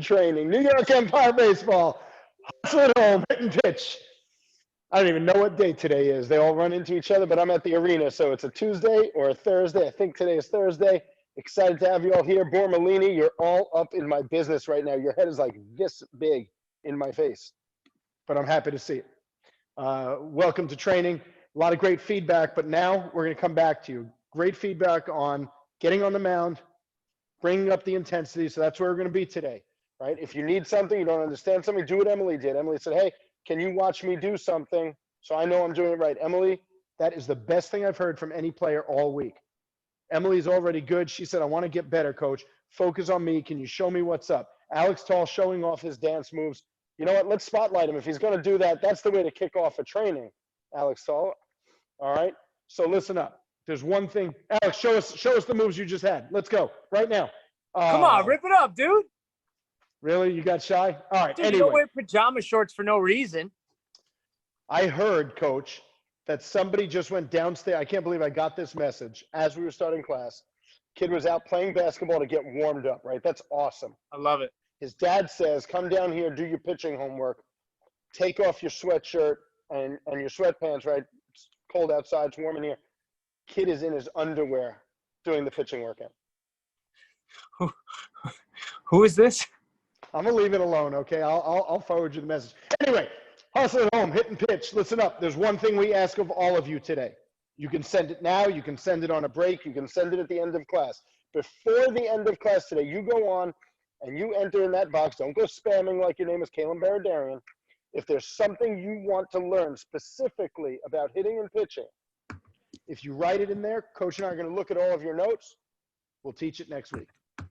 training. New York Empire Baseball. Hustle at home, hit and pitch. I don't even know what day today is. They all run into each other, but I'm at the arena, so it's a Tuesday or a Thursday. I think today is Thursday. Excited to have you all here. Bormalini, you're all up in my business right now. Your head is like this big in my face, but I'm happy to see it. Welcome to training. A lot of great feedback, but now we're going to come back to you. Great feedback on getting on the mound, bringing up the intensity. So that's where we're going to be today, right? If you need something, you don't understand something, do what Emily did. Emily said, hey, can you watch me do something so I know I'm doing it right? Emily, that is the best thing I've heard from any player all week. Emily's already good. She said, I want to get better, coach. Focus on me. Can you show me what's up? Alex Tall showing off his dance moves. You know what? Let's spotlight him. If he's going to do that, that's the way to kick off a training, Alex Tall. All right? So listen up. There's one thing. Alex, show us the moves you just had. Let's go right now. Come on, rip it up, dude. Really? You got shy? All right. Dude, anyway. You don't wear pajama shorts for no reason. I heard, coach, that somebody just went downstairs. I can't believe I got this message as we were starting class. Kid was out playing basketball to get warmed up, right? That's awesome. I love it. His dad says, come down here, do your pitching homework, take off your sweatshirt and your sweatpants, right? It's cold outside, it's warm in here. Kid is in his underwear doing the pitching workout. Who is this? I'm going to leave it alone, okay? I'll forward you the message. Anyway, hustle at home, hit and pitch. Listen up. There's one thing we ask of all of you today. You can send it now. You can send it on a break. You can send it at the end of class. Before the end of class today, you go on and you enter in that box. Don't go spamming like your name is Kalen Baradarian. If there's something you want to learn specifically about hitting and pitching, if you write it in there, Coach and I are going to look at all of your notes. We'll teach it next week.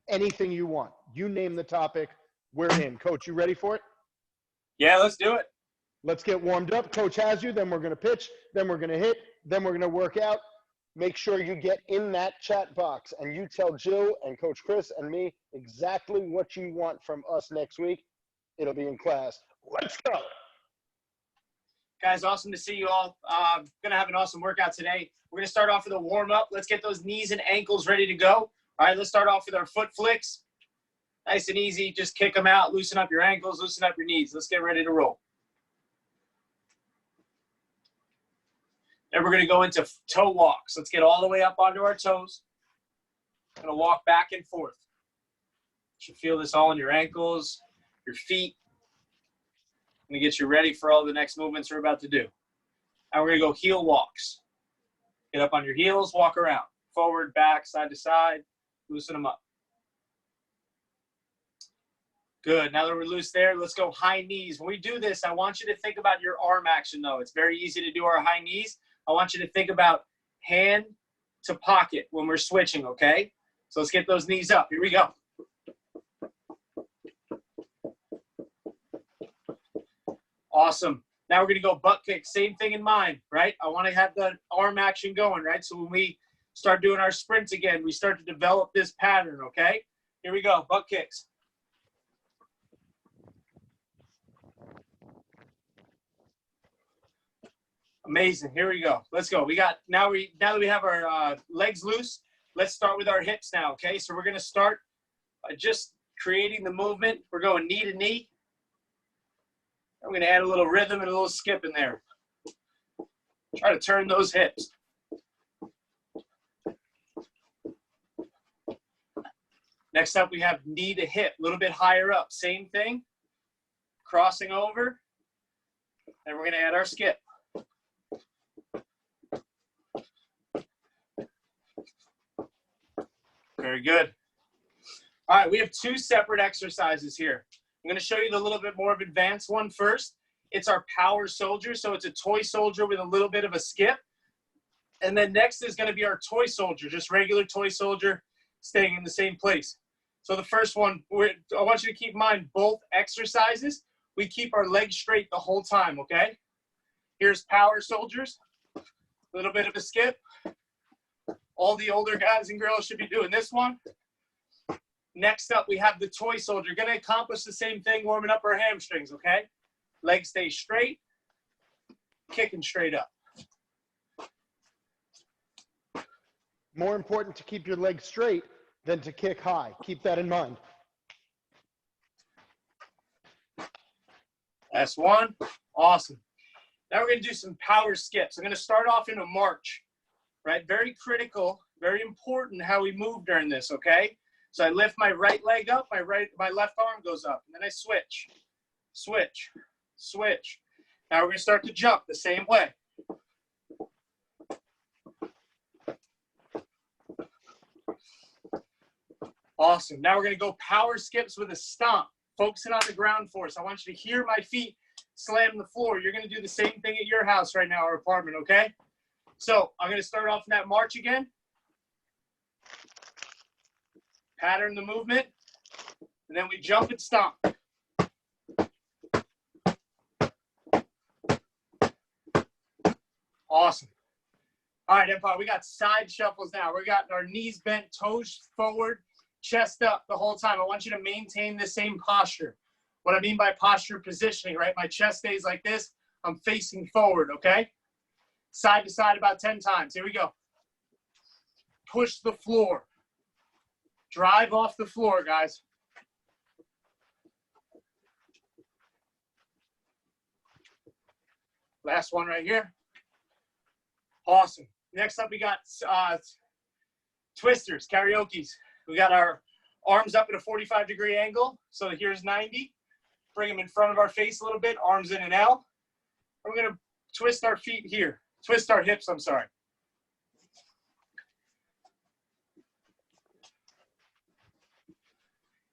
Anything you want. You name the topic, we're in. Coach, you ready for it? Yeah, let's do it. Let's get warmed up. Coach has you, then we're going to pitch, then we're going to hit, then we're going to work out. Make sure you get in that chat box and you tell Jill and Coach Chris and me exactly what you want from us next week. It'll be in class. Let's go. Guys, awesome to see you all. Going to have an awesome workout today. We're going to start off with a warm-up. Let's get those knees and ankles ready to go. All right, let's start off with our foot flicks. Nice and easy. Just kick them out. Loosen up your ankles. Loosen up your knees. Let's get ready to roll. Then we're going to go into toe walks. Let's get all the way up onto our toes. Going to walk back and forth. You should feel this all in your ankles, your feet. Going to get you ready for all the next movements we're about to do. Now we're going to go heel walks. Get up on your heels, walk around. Forward, back, side to side. Loosen them up. Good. Now that we're loose there, let's go high knees. When we do this, I want you to think about your arm action, though. It's very easy to do our high knees. I want you to think about hand to pocket when we're switching, okay? So let's get those knees up. Here we go. Awesome. Now we're going to go butt kick. Same thing in mind, right? I want to have the arm action going, right? So when we start doing our sprints again, we start to develop this pattern, okay? Here we go. Butt kicks. Amazing. Here we go. Let's go. Now that we have our legs loose, let's start with our hips now, okay? So we're going to start by just creating the movement. We're going knee to knee. I'm going to add a little rhythm and a little skip in there. Try to turn those hips. Next up, we have knee to hip, a little bit higher up. Same thing. Crossing over. And we're going to add our skip. Very good. All right, we have two separate exercises here. I'm going to show you the little bit more of advanced one first. It's our power soldier. So it's a toy soldier with a little bit of a skip. And then next is going to be our toy soldier, just regular toy soldier staying in the same place. So the first one, I want you to keep in mind both exercises. We keep our legs straight the whole time, okay? Here's power soldiers, a little bit of a skip. All the older guys and girls should be doing this one. Next up, we have the toy soldier. Going to accomplish the same thing, warming up our hamstrings, okay? Legs stay straight, kicking straight up. More important to keep your legs straight than to kick high. Keep that in mind. Last one. Awesome. Now we're going to do some power skips. I'm going to start off in a march, right? Very critical, very important how we move during this, okay? So I lift my right leg up, my left arm goes up, and then I switch, switch, switch. Now we're going to start to jump the same way. Awesome. Now we're going to go power skips with a stomp, focusing on the ground force. I want you to hear my feet slam the floor. You're going to do the same thing at your house right now or apartment, okay? So I'm going to start off in that march again. Pattern the movement, and then we jump and stomp. Awesome. All right, Empire, we got side shuffles now. We got our knees bent, toes forward, chest up the whole time. I want you to maintain the same posture. What I mean by posture positioning, right? My chest stays like this. I'm facing forward, okay? Side to side about 10 times. Here we go. Push the floor. Drive off the floor, guys. Last one right here. Awesome. Next up, we got twisters, karaokes. We got our arms up at a 45-degree angle. So here's 90. Bring them in front of our face a little bit, arms in an L. We're going to twist our feet here. Twist our hips, I'm sorry.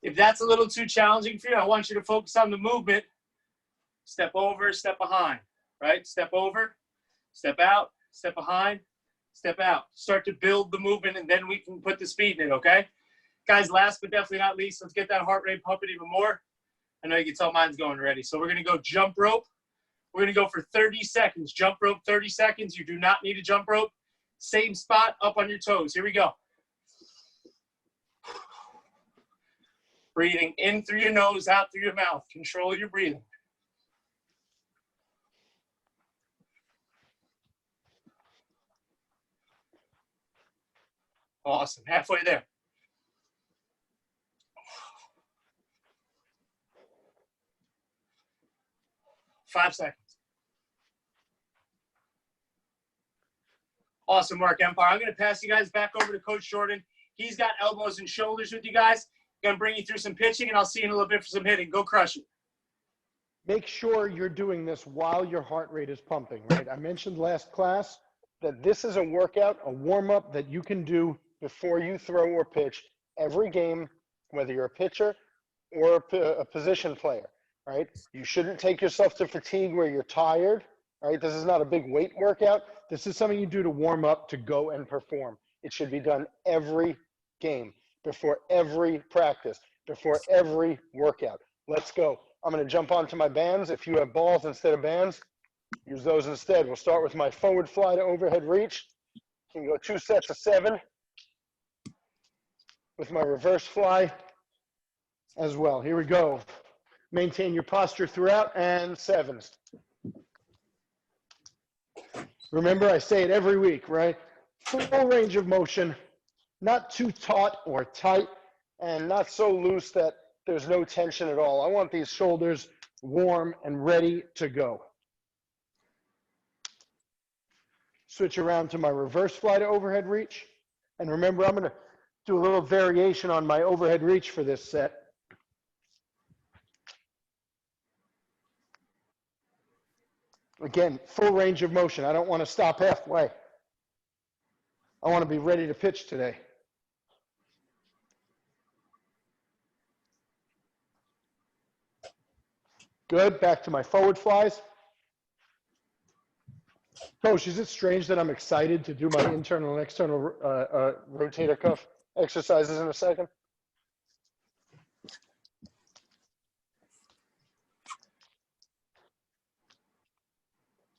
If that's a little too challenging for you, I want you to focus on the movement. Step over, step behind, right? Step over, step out, step behind, step out. Start to build the movement, and then we can put the speed in it, okay? Guys, last but definitely not least, let's get that heart rate pumping even more. I know you can tell mine's going already. So we're going to go jump rope. We're going to go for 30 seconds. Jump rope, 30 seconds. You do not need a jump rope. Same spot, up on your toes. Here we go. Breathing in through your nose, out through your mouth. Control your breathing. Awesome. Halfway there. Five seconds. Awesome work, Empire. I'm going to pass you guys back over to Coach Jordan. He's got elbows and shoulders with you guys. Going to bring you through some pitching, and I'll see you in a little bit for some hitting. Go crush it. Make sure you're doing this while your heart rate is pumping, right? I mentioned last class that this is a workout, a warm-up that you can do before you throw or pitch every game, whether you're a pitcher or a position player, right? You shouldn't take yourself to fatigue where you're tired, right? This is not a big weight workout. This is something you do to warm up, to go and perform. It should be done every game, before every practice, before every workout. Let's go. I'm going to jump onto my bands. If you have balls instead of bands, use those instead. We'll start with my forward fly to overhead reach. You can go 2 sets of 7 with my reverse fly as well. Here we go. Maintain your posture throughout, and 7s. Remember, I say it every week, right? Full range of motion, not too taut or tight, and not so loose that there's no tension at all. I want these shoulders warm and ready to go. Switch around to my reverse fly to overhead reach. And remember, I'm going to do a little variation on my overhead reach for this set. Again, full range of motion. I don't want to stop halfway. I want to be ready to pitch today. Good. Back to my forward flies. Coach, is it strange that I'm excited to do my internal and external rotator cuff exercises in a second?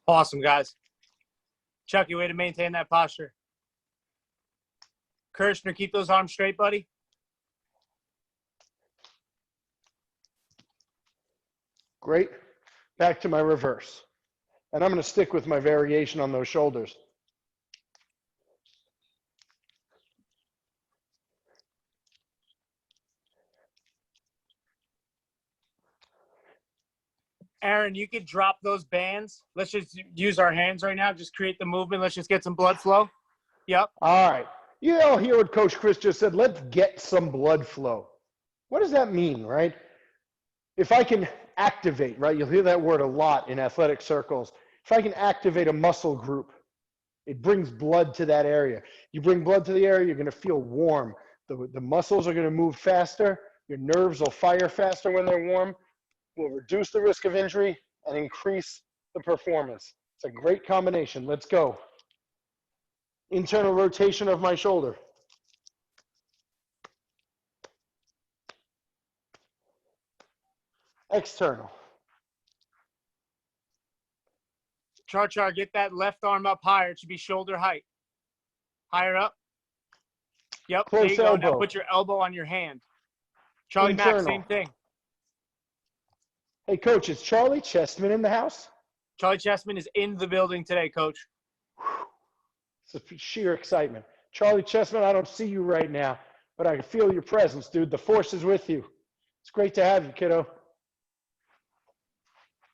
Awesome, guys. Chucky, way to maintain that posture. Kirshner, keep those arms straight, buddy. Great. Back to my reverse. And I'm going to stick with my variation on those shoulders. Aaron, you could drop those bands. Let's just use our hands right now. Just create the movement. Let's just get some blood flow. Yep. All right. You all hear what Coach Chris just said. Let's get some blood flow. What does that mean, right? If I can activate, right? You'll hear that word a lot in athletic circles. If I can activate a muscle group, it brings blood to that area. You bring blood to the area, you're going to feel warm. The muscles are going to move faster. Your nerves will fire faster when they're warm. Will reduce the risk of injury and increase the performance. It's a great combination. Let's go. Internal rotation of my shoulder. External. Char, get that left arm up higher. It should be shoulder height. Higher up. Yep, Close there you go. elbow. Now put your elbow on your hand. Charlie Internal. Mack, same thing. Hey, Coach, is Charlie Chestman in the house? Charlie Chestman is in the building today, Coach. It's a sheer excitement. Charlie Chestman, I don't see you right now, but I can feel your presence, dude. The force is with you. It's great to have you, kiddo.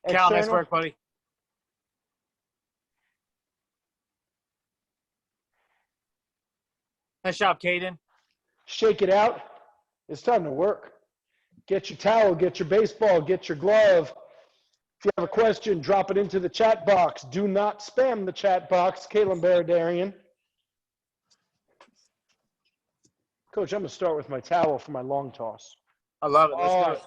Cal, nice External. work, buddy. Nice job, Caden. Shake it out. It's time to work. Get your towel, get your baseball, get your glove. If you have a question, drop it into the chat box. Do not spam the chat box, Caitlin Baradarian. Coach, I'm going to start with my towel for my long toss. I love it. Let's do it.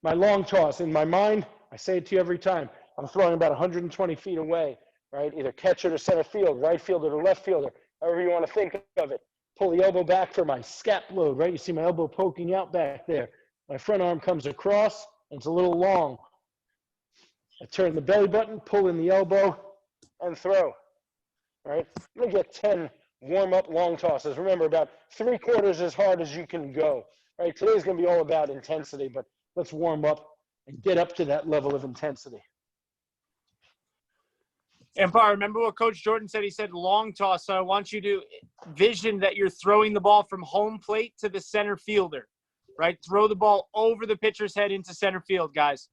My long toss, in my mind, I say it to you every time, I'm throwing about 120 feet away, right? Either catcher to center field, right fielder to left fielder, however you want to think of it. Pull the elbow back for my scap load, right? You see my elbow poking out back there. My front arm comes across, and it's a little long. I turn the belly button, pull in the elbow, and throw, right? I'm going to get 10 warm-up long tosses. Remember, about 3/4 as hard as you can go, right? Today's going to be all about intensity, but let's warm up and get up to that level of intensity. Empire, remember what Coach Jordan said? He said long toss, so I want you to vision that you're throwing the ball from home plate to the center fielder, right? Throw the ball over the pitcher's head into center field, guys.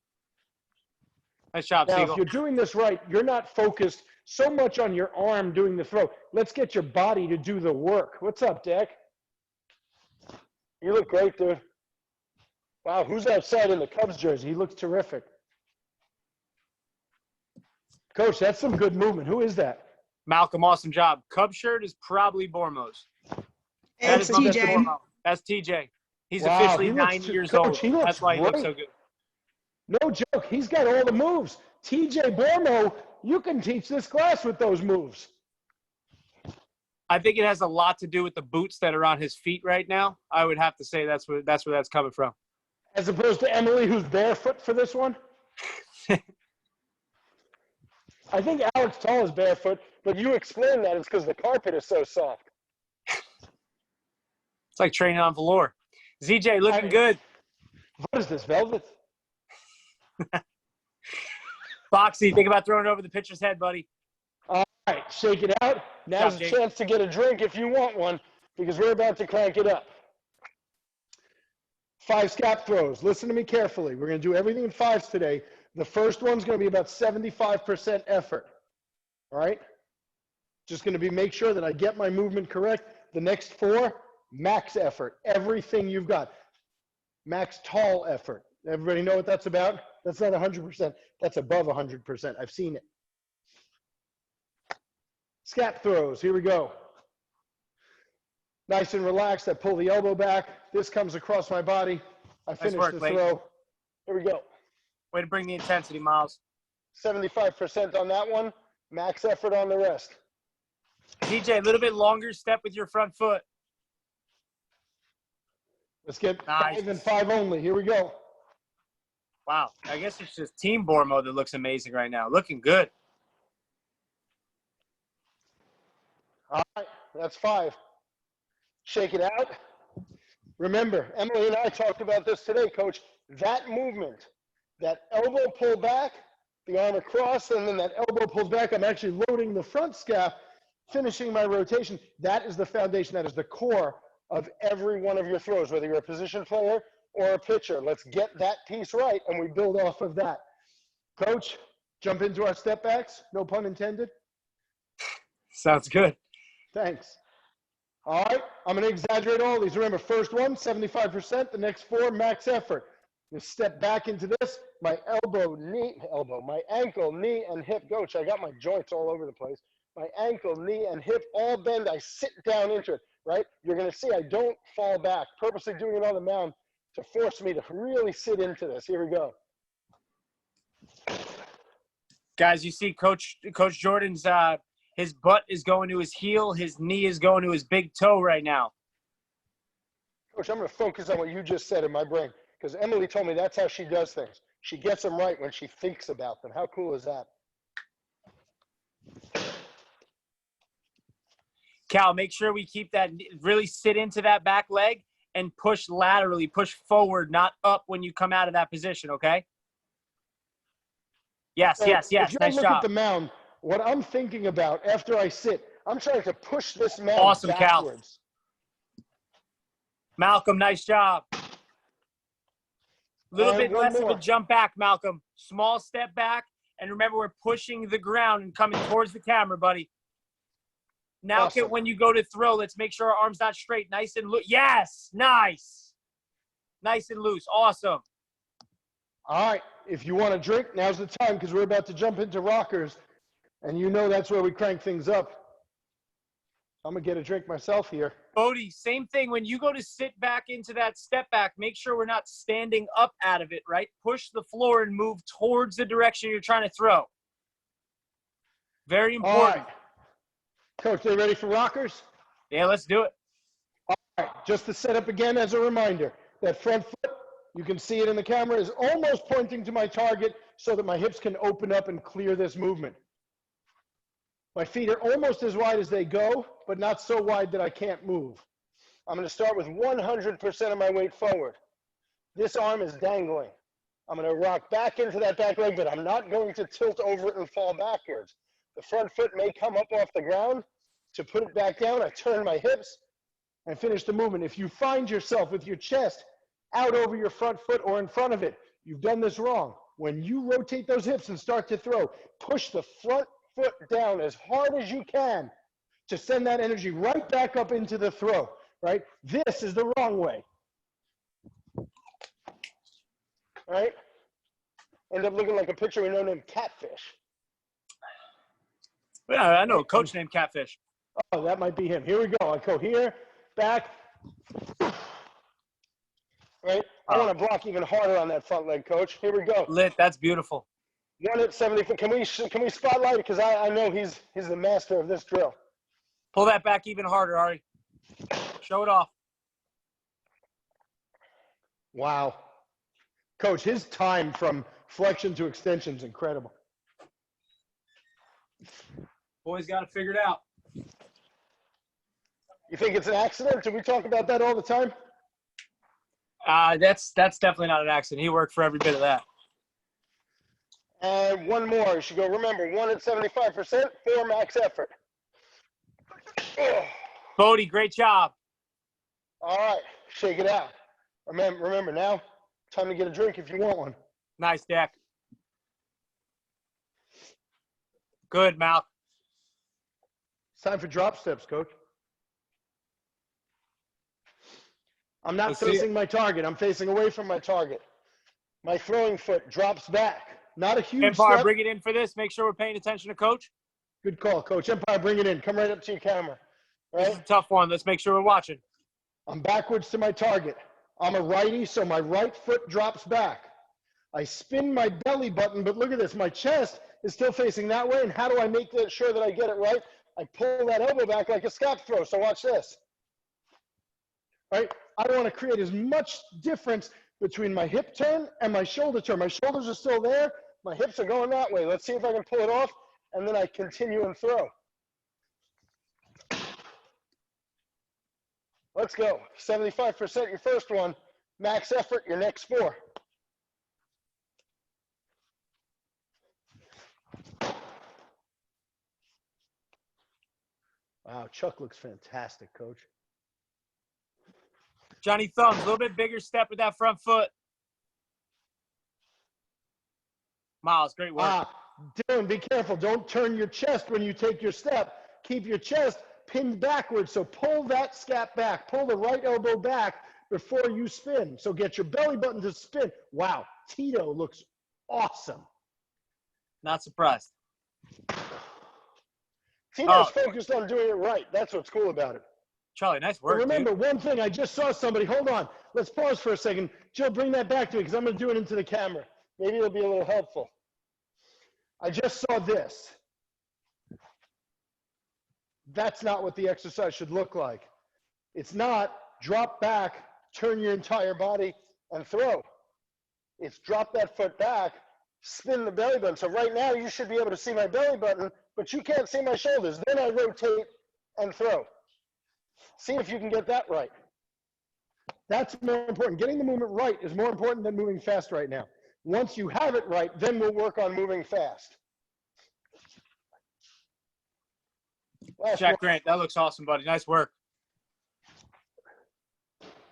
Nice job, Now, Segall. if you're doing this right, you're not focused so much on your arm doing the throw. Let's get your body to do the work. What's up, Dak? You look great, dude. Wow, who's outside in the Cubs jersey? He looks terrific. Coach, that's some good movement. Who is that? Malcolm, awesome job. Cub shirt is probably Bormo's. That It's is not TJ. Bormo. That's TJ. He's Wow, officially he looks 9 years Coach, old. he looks That's why he looks so great. good. No joke. He's got all the moves. TJ Bormo, you can teach this class with those moves. I think it has a lot to do with the boots that are on his feet right now. I would have to say that's where that's coming from. As opposed to Emily, who's barefoot for this one. I think Alex Tall is barefoot, but you explained that it's because the carpet is so soft. It's like training on velour. ZJ, looking good. What is this, velvet? Boxy, think about throwing it over the pitcher's head, buddy. All right, shake it out. Now's Job, a Jake. chance to get a drink if you want one, because we're about to crank it up. 5 scap throws. Listen to me carefully. We're going to do everything in 5s today. The first one's going to be about 75% effort. All right? Just going to be make sure that I get my movement correct. The next 4, max effort. Everything you've got. Max tall effort. Everybody know what that's about? That's not 100%. That's above 100%. I've seen it. Scap throws. Here we go. Nice and relaxed. I pull the elbow back. This comes across my body. I finish work, the Leyton. throw. Here we go. Way to bring the intensity, Miles. 75% on that one. Max effort on the rest. DJ, a little bit longer step with your front foot. Let's get Nice. 5 and 5 only. Here we go. Wow. I guess it's just Team Bormo that looks amazing right now. Looking good. All right, that's 5. Shake it out. Remember, Emily and I talked about this today, Coach. That movement, that elbow pull back, the arm across, and then that elbow pulls back. I'm actually loading the front scap, finishing my rotation. That is the foundation. That is the core of every one of your throws, whether you're a position player or a pitcher. Let's get that piece right, and we build off of that. Coach, jump into our step backs. No pun intended. Sounds good. Thanks. All right, I'm going to exaggerate all these. Remember, first one, 75%. The next four, max effort. You step back into this. My my ankle, knee, and hip. Coach, I got my joints all over the place. My ankle, knee, and hip all bend. I sit down into it, right? You're going to see I don't fall back. Purposely doing it on the mound to force me to really sit into this. Here we go. Guys, you see Coach Jordan's his butt is going to his heel, his knee is going to his big toe right now. Coach, I'm going to focus on what you just said in my brain because Emily told me that's how she does things. She gets them right when she thinks about them. How cool is that? Cal, make sure we keep that, really sit into that back leg and push laterally, push forward, not up when you come out of that position, okay? Yes, So yes. If you Nice look job. at the mound, what I'm thinking about after I sit, I'm trying to push this mound Awesome, Cal. backwards. Malcolm, nice job. A little bit less of a jump back, Malcolm. Small step back. And remember, we're pushing the ground and coming towards the camera, buddy. Now, Awesome. when you go to throw, let's make sure our arm's not straight. Nice and loose. Yes, nice. Nice and loose. Awesome. All right, if you want to drink, now's the time because we're about to jump into rockers, and you know that's where we crank things up. I'm going to get a drink myself here. Bodie, same thing. When you go to sit back into that step back, make sure we're not standing up out of it, right? Push the floor and move towards the direction you're trying to throw. Very important. All right. Coach, they ready for rockers? Yeah, let's do it. All right, just to set up again as a reminder, that front foot, you can see it in the camera, is almost pointing to my target so that my hips can open up and clear this movement. My feet are almost as wide as they go, but not so wide that I can't move. I'm going to start with 100% of my weight forward. This arm is dangling. I'm going to rock back into that back leg, but I'm not going to tilt over it and fall backwards. The front foot may come up off the ground. To put it back down, I turn my hips and finish the movement. If you find yourself with your chest out over your front foot or in front of it, you've done this wrong. When you rotate those hips and start to throw, push the front foot down as hard as you can to send that energy right back up into the throw, right? This is the wrong way, right? End up looking like a picture we know named Catfish. Yeah, I know a coach named Catfish. Oh, that might be him. Here we go. I go here, back, right? I want to block even harder on that front leg, Coach. Here we go. Lit, that's beautiful. 1 at 70. Can we spotlight it? Because I know he's the master of this drill. Pull that back even harder, Ari. Show it off. Wow. Coach, his time from flexion to extension is incredible. Boys got it figured out. You think it's an accident? Do we talk about that all the time? That's definitely not an accident. He worked for every bit of that. And one more. You should go, remember, 1 at 75%, 4 max effort. Bodie, great job. All right, shake it out. Remember now, time to get a drink if you want one. Nice, Dak. Good, Mal. It's time for drop steps, Coach. I'm not facing my target. I'm facing away from my target. My throwing foot drops back. Not a huge Empire, step. bring it in for this. Make sure we're paying attention to Coach. Good call, Coach. Empire, bring it in. Come right up to your camera. Right? This is a tough one. Let's make sure we're watching. I'm backwards to my target. I'm a righty, so my right foot drops back. I spin my belly button, but look at this. My chest is still facing that way, and how do I make sure that I get it right? I pull that elbow back like a scap throw, so watch this. Right? I want to create as much difference between my hip turn and my shoulder turn. My shoulders are still there. My hips are going that way. Let's see if I can pull it off, and then I continue and throw. Let's go. 75% your first one. Max effort your next 4. Wow, Chuck looks fantastic, Coach. Johnny Thumbs, a little bit bigger step with that front foot. Miles, great work. Dylan, be careful. Don't turn your chest when you take your step. Keep your chest pinned backwards. So pull that scap back. Pull the right elbow back before you spin. So get your belly button to spin. Wow, Tito looks awesome. Not surprised. Tito's focused on doing it right. That's what's cool about it. Charlie, nice work, remember, dude. one thing, I just saw somebody. Hold on. Let's pause for a second. Jill, bring that back to me because I'm going to do it into the camera. Maybe it'll be a little helpful. I just saw this. That's not what the exercise should look like. It's not drop back, turn your entire body, and throw. It's drop that foot back, spin the belly button. So right now, you should be able to see my belly button, but you can't see my shoulders. Then I rotate and throw. See if you can get that right. That's more important. Getting the movement right is more important than moving fast right now. Once you have it right, then we'll work on moving fast. Jack Grant, that looks awesome, buddy. Nice work.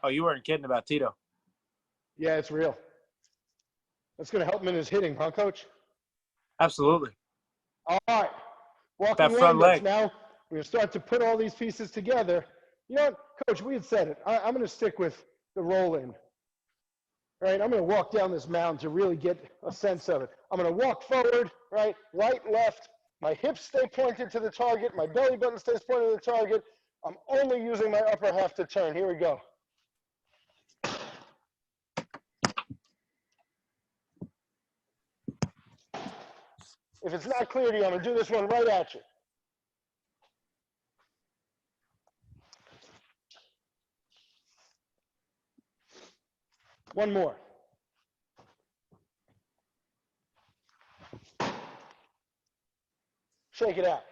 Oh, you weren't kidding about Tito. Yeah, it's real. That's going to help him in his hitting, huh, Coach? Absolutely. All right. Walking That front leg. now. We're going to start to put all these pieces together. You know what, Coach, we had said it. I'm going to stick with the roll-in. Right? I'm going to walk down this mound to really get a sense of it. I'm going to walk forward, right, left. My hips stay pointed to the target. My belly button stays pointed to the target. I'm only using my upper half to turn. Here we go. If it's not clear to you, I'm going to do this one right at you. One more. Shake it out.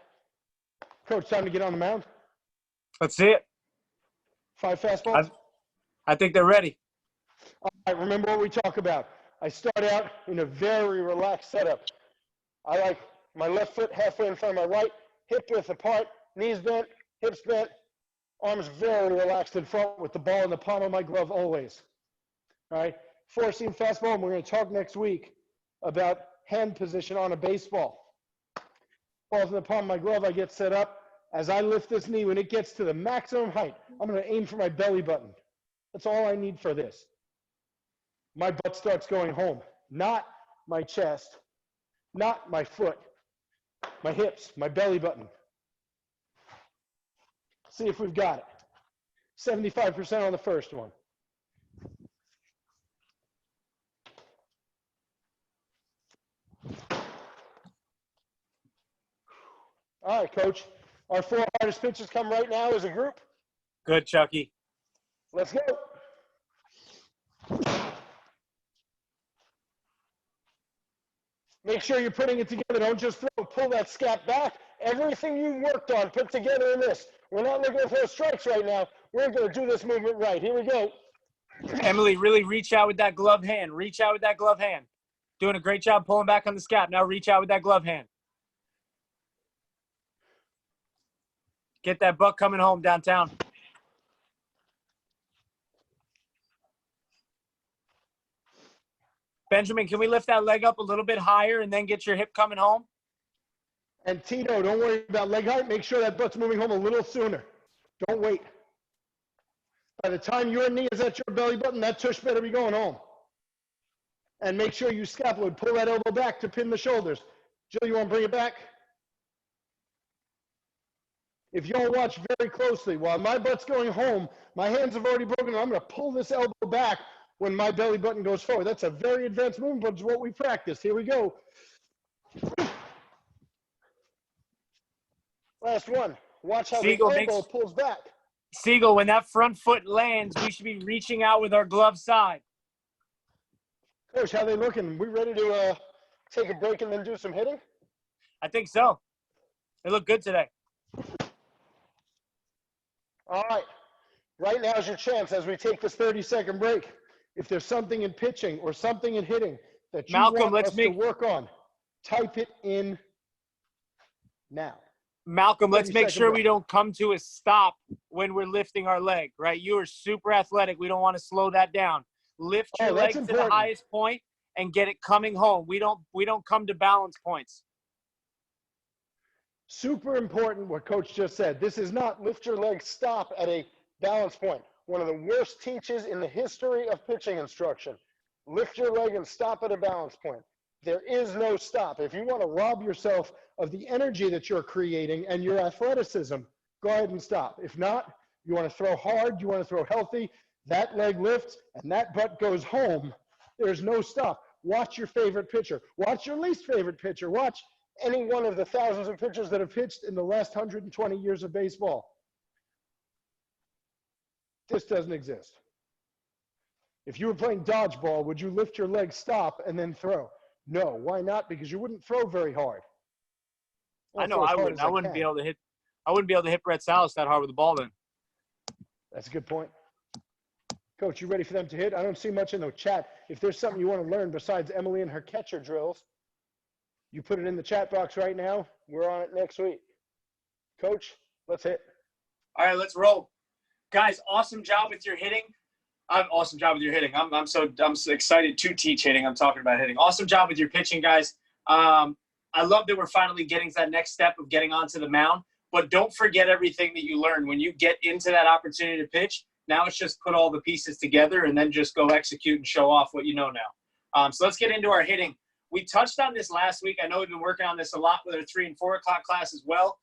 Coach, time to get on the mound. Let's see it. 5 fastballs. I think they're ready. All right, remember what we talk about. I start out in a very relaxed setup. I like my left foot halfway in front of my right, hip width apart, knees bent, hips bent, arms very relaxed in front with the ball in the palm of my glove always. All right, 4-seam fastball, and we're going to talk next week about hand position on a baseball. Ball's in the palm of my glove, I get set up. As I lift this knee, when it gets to the maximum height, I'm going to aim for my belly button. That's all I need for this. My butt starts going home, not my chest, not my foot, my hips, my belly button. See if we've got it. 75% on the first one. All right, Coach. Our 4 hardest pitches come right now as a group. Good, Chucky. Let's go. Make sure you're putting it together. Don't just throw. Pull that scap back. Everything you worked on, put together in this. We're not looking to throw strikes right now. We're going to do this movement right. Here we go. Emily, really reach out with that glove hand. Reach out with that glove hand. Doing a great job pulling back on the scap. Now reach out with that glove hand. Get that buck coming home downtown. Benjamin, can we lift that leg up a little bit higher and then get your hip coming home? And Tito, don't worry about leg height. Make sure that butt's moving home a little sooner. Don't wait. By the time your knee is at your belly button, that tush better be going home. And make sure you scapula. Pull that elbow back to pin the shoulders. Jill, you want to bring it back? If you don't watch very closely, while my butt's going home, my hands have already broken. I'm going to pull this elbow back when my belly button goes forward. That's a very advanced movement, but it's what we practice. Here we go. Last one. Watch how Segall, the elbow pulls back. Segall, when that front foot lands, we should be reaching out with our glove side. Coach, how they looking? We ready to take a break and then do some hitting? I think so. They look good today. All right. Right now is your chance as we take this 30-second break. If there's something in pitching or something in hitting that you want us to work on, type it in now. Malcolm, let's make sure we don't come to a stop when we're lifting our leg, right? You are super athletic. We don't want to slow that down. Lift your leg to the highest point and get it coming home. We don't come to balance points. Super important what Coach just said. This is not lift your leg, stop at a balance point. One of the worst teachers in the history of pitching instruction. Lift your leg and stop at a balance point. There is no stop. If you want to rob yourself of the energy that you're creating and your athleticism, go ahead and stop. If not, you want to throw hard, you want to throw healthy, that leg lifts and that butt goes home. There's no stop. Watch your favorite pitcher. Watch your least favorite pitcher. Watch any one of the thousands of pitchers that have pitched in the last 120 years of baseball. This doesn't exist. If you were playing dodgeball, would you lift your leg, stop, and then throw? No. Why not? Because you wouldn't throw very hard. I know I wouldn't. I wouldn't be able to hit Brett Salas that hard with the ball then. That's a good point. Coach, you ready for them to hit? I don't see much in the chat. If there's something you want to learn besides Emily and her catcher drills, you put it in the chat box right now. We're on it next week. Coach, let's hit. All right, let's roll. Guys, awesome job with your hitting. Awesome job with your hitting. I'm so excited to teach hitting. I'm talking about hitting. Awesome job with your pitching, guys. I love that we're finally getting to that next step of getting onto the mound. But don't forget everything that you learned. When you get into that opportunity to pitch, now it's just put all the pieces together and then just go execute and show off what you know now. So let's get into our hitting. We touched on this last week. I know we've been working on this a lot with our 3 and 4 o'clock class as well.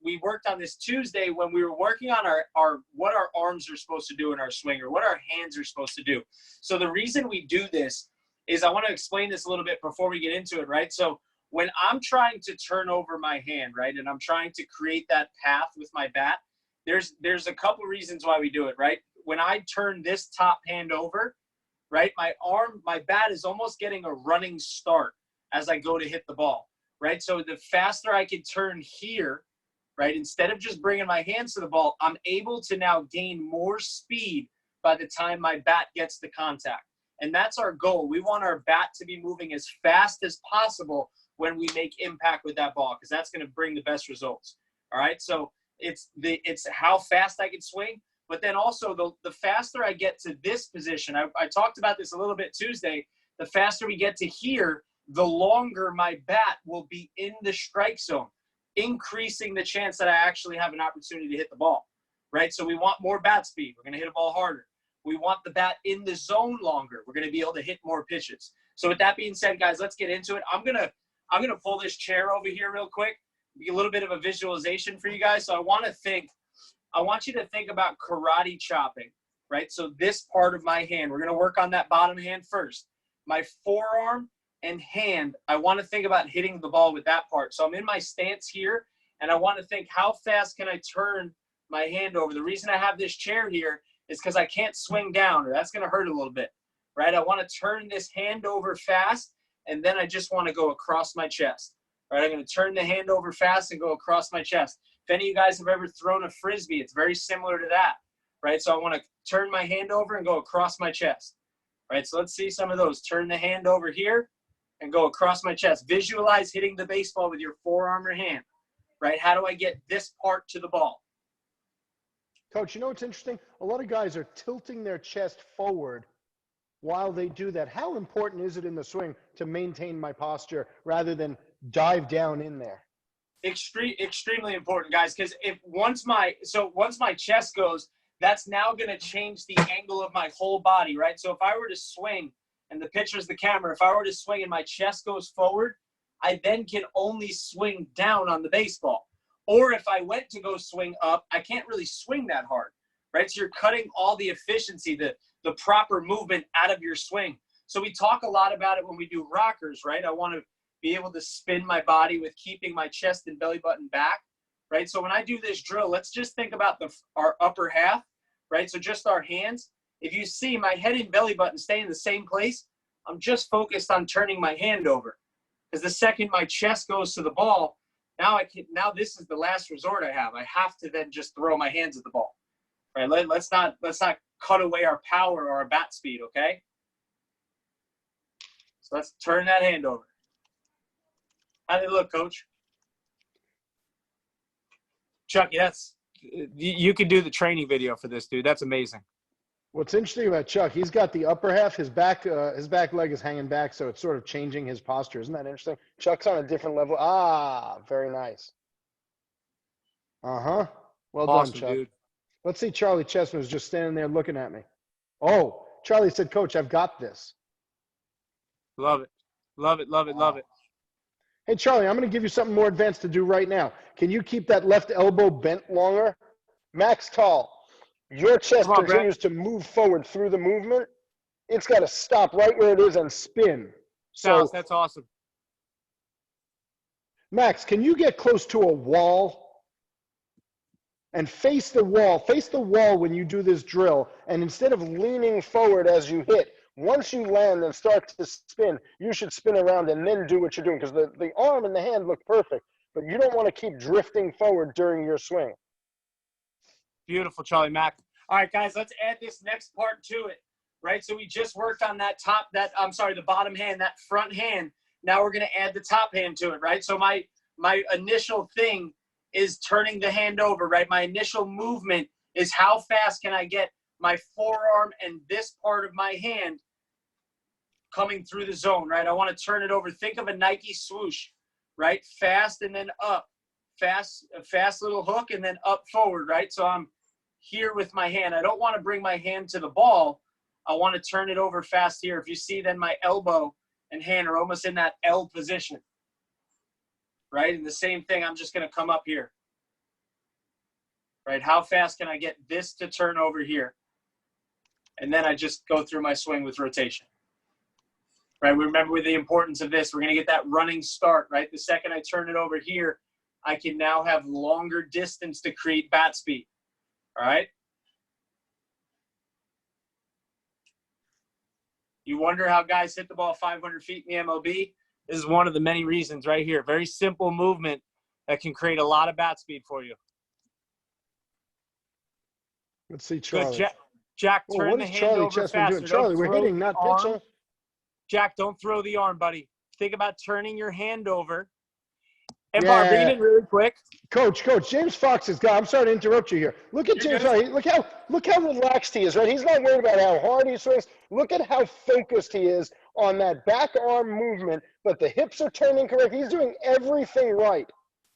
We worked on this Tuesday when we were working on our what our arms are supposed to do in our swing or what our hands are supposed to do. So the reason we do this is I want to explain this a little bit before we get into it, right? So when I'm trying to turn over my hand, right, and I'm trying to create that path with my bat, there's a couple reasons why we do it, right? When I turn this top hand over, right, my bat is almost getting a running start as I go to hit the ball, right? So the faster I can turn here, right, instead of just bringing my hands to the ball, I'm able to now gain more speed by the time my bat gets to contact. And that's our goal. We want our bat to be moving as fast as possible when we make impact with that ball, because that's going to bring the best results. All right, so it's how fast I can swing, but then also the faster I get to this position, I talked about this a little bit Tuesday, the faster we get to here, the longer my bat will be in the strike zone, increasing the chance that I actually have an opportunity to hit the ball, right? So we want more bat speed. We're going to hit a ball harder. We want the bat in the zone longer. We're going to be able to hit more pitches. So with that being said, guys, let's get into it. I'm gonna pull this chair over here real quick, be a little bit of a visualization for you guys. So I want you to think about karate chopping, right? So this part of my hand, we're going to work on that bottom hand first. My forearm and hand, I want to think about hitting the ball with that part. So I'm in my stance here, and I want to think, how fast can I turn my hand over? The reason I have this chair here is because I can't swing down, or that's going to hurt a little bit, right? I want to turn this hand over fast, and then I just want to go across my chest, right? I'm going to turn the hand over fast and go across my chest. If any of you guys have ever thrown a Frisbee, it's very similar to that, right? So I want to turn my hand over and go across my chest, right? So let's see some of those. Turn the hand over here and go across my chest. Visualize hitting the baseball with your forearm or hand, right? How do I get this part to the ball? Coach, you know what's interesting? A lot of guys are tilting their chest forward while they do that. How important is it in the swing to maintain my posture rather than dive down in there? Extremely important, guys, because once my chest goes, that's now going to change the angle of my whole body, right? So if I were to swing, and the pitcher's the camera, if I were to swing and my chest goes forward, I then can only swing down on the baseball. Or if I went to go swing up, I can't really swing that hard, right? So you're cutting all the efficiency, the proper movement out of your swing. So we talk a lot about it when we do rockers, right? I want to be able to spin my body with keeping my chest and belly button back, right? So when I do this drill, let's just think about our upper half, right? So just our hands. If you see my head and belly button stay in the same place, I'm just focused on turning my hand over. Because the second my chest goes to the ball, now this is the last resort I have. I have to then just throw my hands at the ball, right? Let's not cut away our power or our bat speed, okay? So let's turn that hand over. How did it look, Coach? Chucky, you could do the training video for this, dude. That's amazing. What's interesting about Chuck, he's got the upper half, his back leg is hanging back, so it's sort of changing his posture. Isn't that interesting? Chuck's on a different level. Ah, very nice. Uh-huh. Well done, Awesome, Chuck. dude. Let's see Charlie Chestman was just standing there looking at me. Oh, Charlie said, Coach, I've got this. Love it. Love it, love it, love it. Hey, Charlie, I'm going to give you something more advanced to do right now. Can you keep that left elbow bent longer? Max Tall, your chest Come on, Brett. continues to move forward through the movement. It's got to stop right where it is and spin. Dallas, So, that's awesome. Max, can you get close to a wall and face the wall? Face the wall when you do this drill, and instead of leaning forward as you hit, once you land and start to spin, you should spin around and then do what you're doing, because the arm and the hand look perfect, but you don't want to keep drifting forward during your swing. Beautiful, Charlie Mack. All right, guys, let's add this next part to it, right? So we just worked on the bottom hand, that front hand. Now we're going to add the top hand to it, right? So my initial thing is turning the hand over, right? My initial movement is how fast can I get my forearm and this part of my hand coming through the zone, right? I want to turn it over. Think of a Nike swoosh, right? Fast and then up. A fast little hook and then up forward, right? So I'm here with my hand. I don't want to bring my hand to the ball. I want to turn it over fast here. If you see, then my elbow and hand are almost in that L position, right? And the same thing, I'm just going to come up here, right? How fast can I get this to turn over here? And then I just go through my swing with rotation, right? Remember the importance of this. We're going to get that running start, right? The second I turn it over here, I can now have longer distance to create bat speed, all right? You wonder how guys hit the ball 500 feet in the MLB? This is one of the many reasons right here. Very simple movement that can create a lot of bat speed for you. Let's see Charlie. Good, Jack, turn what the is hand Charlie over Chestman faster. doing? Charlie, we're hitting, not pitching. Jack, don't throw the arm, buddy. Think about turning your hand over. And Yeah. bring it in really quick. Coach, James Fox is gone. I'm sorry to interrupt you here. Look at You're James good. Fox. Look how relaxed he is, right? He's not worried about how hard he swings. Look at how focused he is on that back arm movement, but the hips are turning correct. He's doing everything right,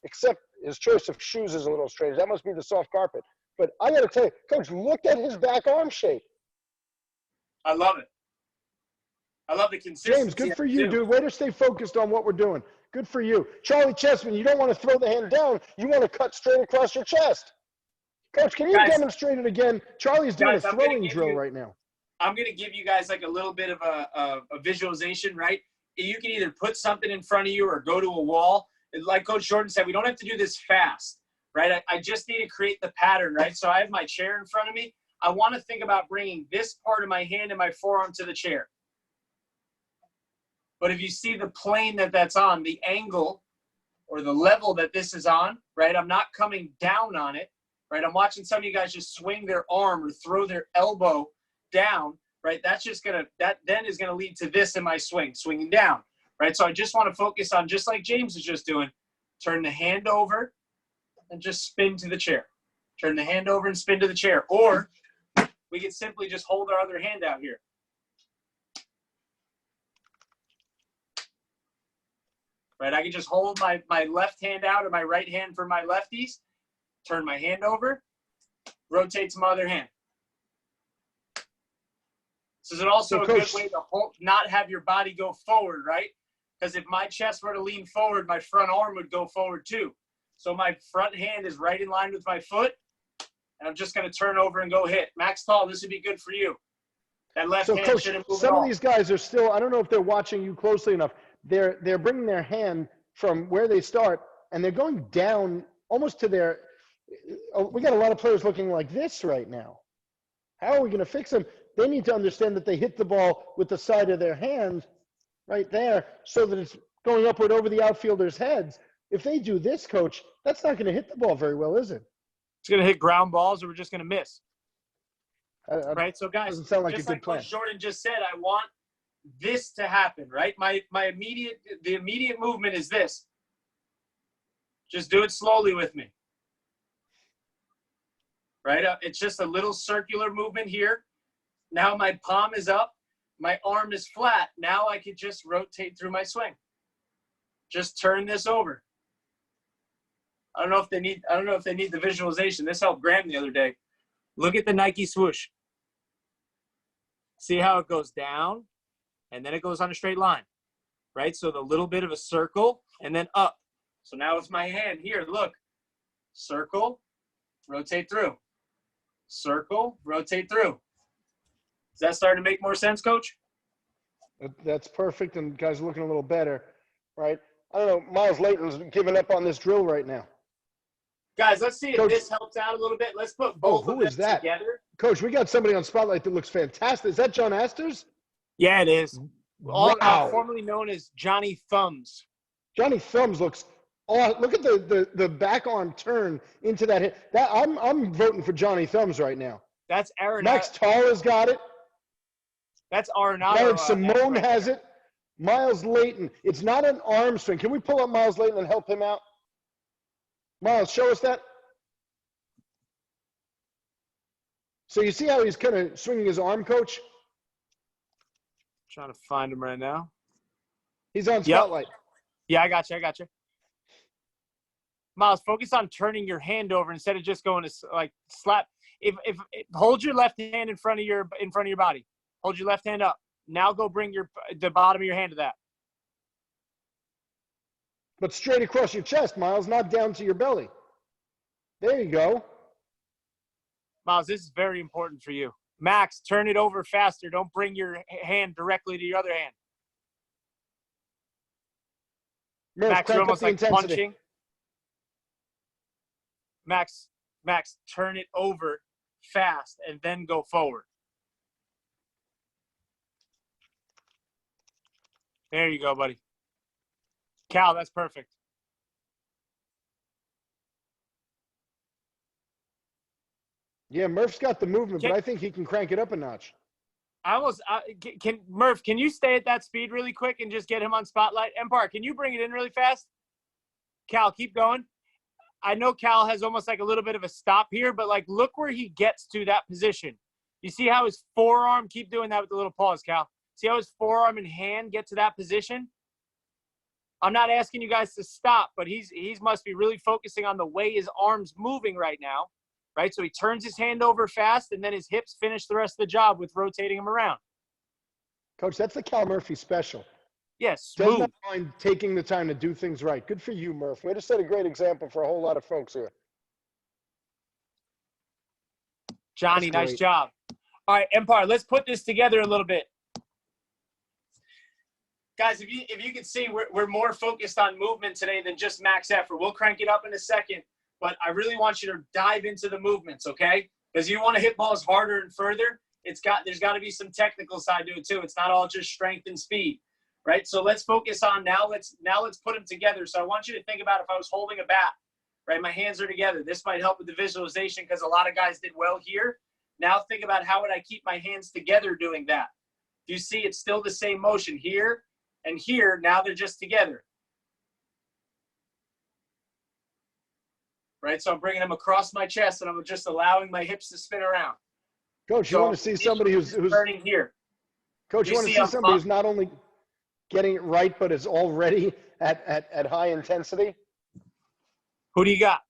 except his choice of shoes is a little strange. That must be the soft carpet. But I got to tell you, Coach, look at his back arm shape. I love it. I love the consistency. James, good for you, dude. Way to stay focused on what we're doing. Good for you. Charlie Chessman, you don't want to throw the hand down. You want to cut straight across your chest. Coach, can you demonstrate it again? Charlie's doing a throwing drill right now. I'm going to give you guys like a little bit of a visualization, right? You can either put something in front of you or go to a wall. Like Coach Jordan said, we don't have to do this fast, right? I just need to create the pattern, right? So I have my chair in front of me. I want to think about bringing this part of my hand and my forearm to the chair. But if you see the plane that's on, the angle or the level that this is on, right? I'm not coming down on it, right? I'm watching some of you guys just swing their arm or throw their elbow down, right? That then is going to lead to this in my swing, swinging down, right? So I just want to focus on, just like James is just doing, turn the hand over and just spin to the chair. Turn the hand over and spin to the chair. Or we can simply just hold our other hand out here. Right, I can just hold my left hand out or my right hand for my lefties, turn my hand over, rotate to my other hand. This is also a good way to not have your body go forward, right? Because if my chest were to lean forward, my front arm would go forward too. So my front hand is right in line with my foot, and I'm just going to turn over and go hit. Max Tall, this would be good for you. That left hand Coach, shouldn't move some at all. of these guys are still, I don't know if they're watching you closely enough. They're bringing their hand from where they start, and they're going down almost to their – we got a lot of players looking like this right now. How are we going to fix them? They need to understand that they hit the ball with the side of their hand right there so that it's going upward over the outfielders' heads. If they do this, Coach, that's not going to hit the ball very well, is it? It's going to hit ground balls or we're just going to miss. Right? So, guys, doesn't sound like just a good like plan. Coach Jordan just said, I want this to happen, right? The immediate movement is this. Just do it slowly with me. Right? It's just a little circular movement here. Now my palm is up. My arm is flat. Now I could just rotate through my swing. Just turn this over. I don't know if they need the visualization. This helped Graham the other day. Look at the Nike swoosh. See how it goes down and then it goes on a straight line, right? So the little bit of a circle and then up. So now with my hand here, look, circle, rotate through, circle, rotate through. Is that starting to make more sense, Coach? That's perfect, and guys are looking a little better, right? I don't know. Miles Leyton's giving up on this drill right now. Guys, let's see if Coach, this helps out a little bit. Let's put both of them together. Coach, we got somebody on Spotlight that looks fantastic. Is that John Asters? Yeah, it is. Wow. Formerly known as Johnny Thumbs. Johnny Thumbs looks look at the back arm turn into that hit. That I'm voting for Johnny Thumbs right now. That's Arenado. Max Tara's got it. That's Arenado. Jared Simone has it. Miles Leyton. It's not an arm swing. Can we pull up Miles Leyton and help him out? Miles, show us that. So you see how he's kind of swinging his arm, Coach? Trying to find him right now. He's on Spotlight. Yeah, I got you. Miles, focus on turning your hand over instead of just going to like slap. If hold your left hand in front of your body. Hold your left hand up. Now go bring the bottom of your hand to that. But straight across your chest, Miles, not down to your belly. There you go. Miles, this is very important for you. Max, turn it over faster. Don't bring your hand directly to your other hand. Murph, Max, you're almost like intensity. punching. Max, turn it over fast and then go forward. There you go, buddy. Cal, that's perfect. Yeah, Murph's got the movement, but I think he can crank it up a notch. Murph, can you stay at that speed really quick and just get him on Spotlight? Empire, can you bring it in really fast? Cal, keep going. I know Cal has almost like a little bit of a stop here, but like look where he gets to that position. You see how his forearm, keep doing that with the little pause, Cal. See how his forearm and hand get to that position? I'm not asking you guys to stop, but he's must be really focusing on the way his arm's moving right now, right? So he turns his hand over fast, and then his hips finish the rest of the job with rotating him around. Coach, that's the Cal Murphy special. Yes, does not mind taking the time to do things right. Good for you, Murph. Way to set a great example for a whole lot of folks here. Johnny, nice job. All right, Empire, let's put this together a little bit. Guys, if you can see, we're more focused on movement today than just max effort. We'll crank it up in a second, but I really want you to dive into the movements, okay? Because you want to hit balls harder and further. There's got to be some technical side to it too. It's not all just strength and speed, right? So let's focus on now. Let's put them together. So I want you to think about if I was holding a bat, right? My hands are together. This might help with the visualization because a lot of guys did well here. Now think about how would I keep my hands together doing that? Do you see it's still the same motion here and here? Now they're just together. Right? So I'm bringing them across my chest and I'm just allowing my hips to spin around. Coach, you want to see somebody who's turning here. Coach, you want to see somebody who's not only getting it right, but is already at high intensity? Who do you got?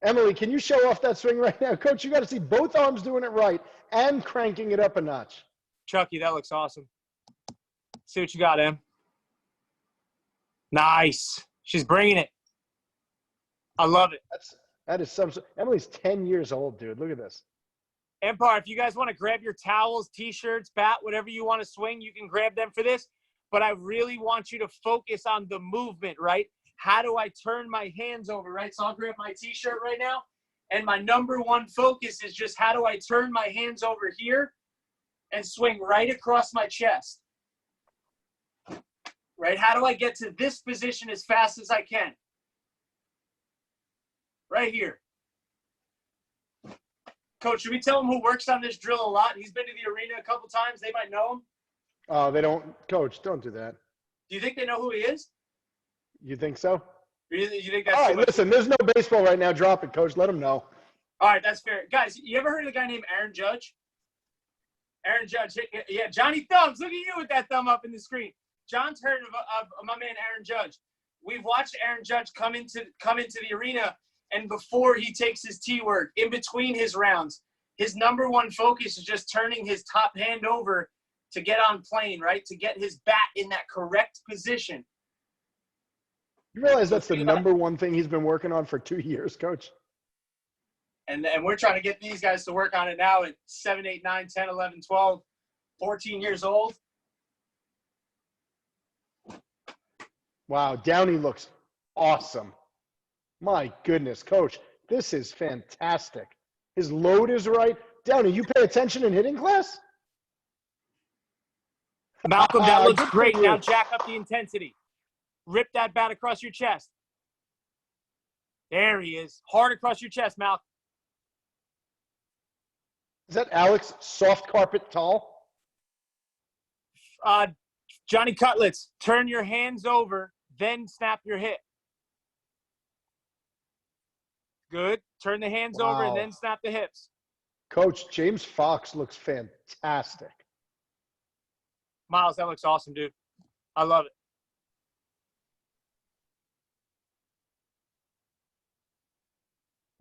Emily, can you show off that swing right now? Coach, you got to see both arms doing it right and cranking it up a notch. Chucky, that looks awesome. See what you got, Em. Nice. She's bringing it. I love it. That is some. Emily's 10 years old, dude. Look at this. Empire, if you guys want to grab your towels, T-shirts, bat, whatever you want to swing, you can grab them for this. But I really want you to focus on the movement, right? How do I turn my hands over, right? So I'll grab my T-shirt right now. And my number one focus is just how do I turn my hands over here and swing right across my chest, right? How do I get to this position as fast as I can? Right here. Coach, should we tell him who works on this drill a lot? He's been to the arena a couple times. They might know him. Oh, they don't. Coach, don't do that. Do you think they know who he is? You think so? You think that's all right, listen, there's no baseball right now. Drop it, Coach. Let them know. All right, that's fair. Guys, you ever heard of a guy named Aaron Judge? Aaron Judge. Yeah, Johnny Thumbs. Look at you with that thumb up in the screen. John's heard of my man Aaron Judge. We've watched Aaron Judge come into the arena, and before he takes his tee work, in between his rounds, his number one focus is just turning his top hand over to get on plane, right? To get his bat in that correct position. You realize that's the number one thing he's been working on for 2 years, Coach? And we're trying to get these guys to work on it now at 7, 8, 9, 10, 11, 12, 14 years old. Wow, Downey looks awesome. My goodness, Coach, this is fantastic. His load is right. Downey, you pay attention in hitting class? Malcolm, that looks Good for great. you. Now jack up the intensity. Rip that bat across your chest. There he is. Hard across your chest, Malcolm. Is that Alex soft carpet tall? Johnny Cutlets, turn your hands over, then snap your hip. Good. Turn the hands over and Wow. then snap the hips. Coach, James Fox looks fantastic. Miles, that looks awesome, dude. I love it.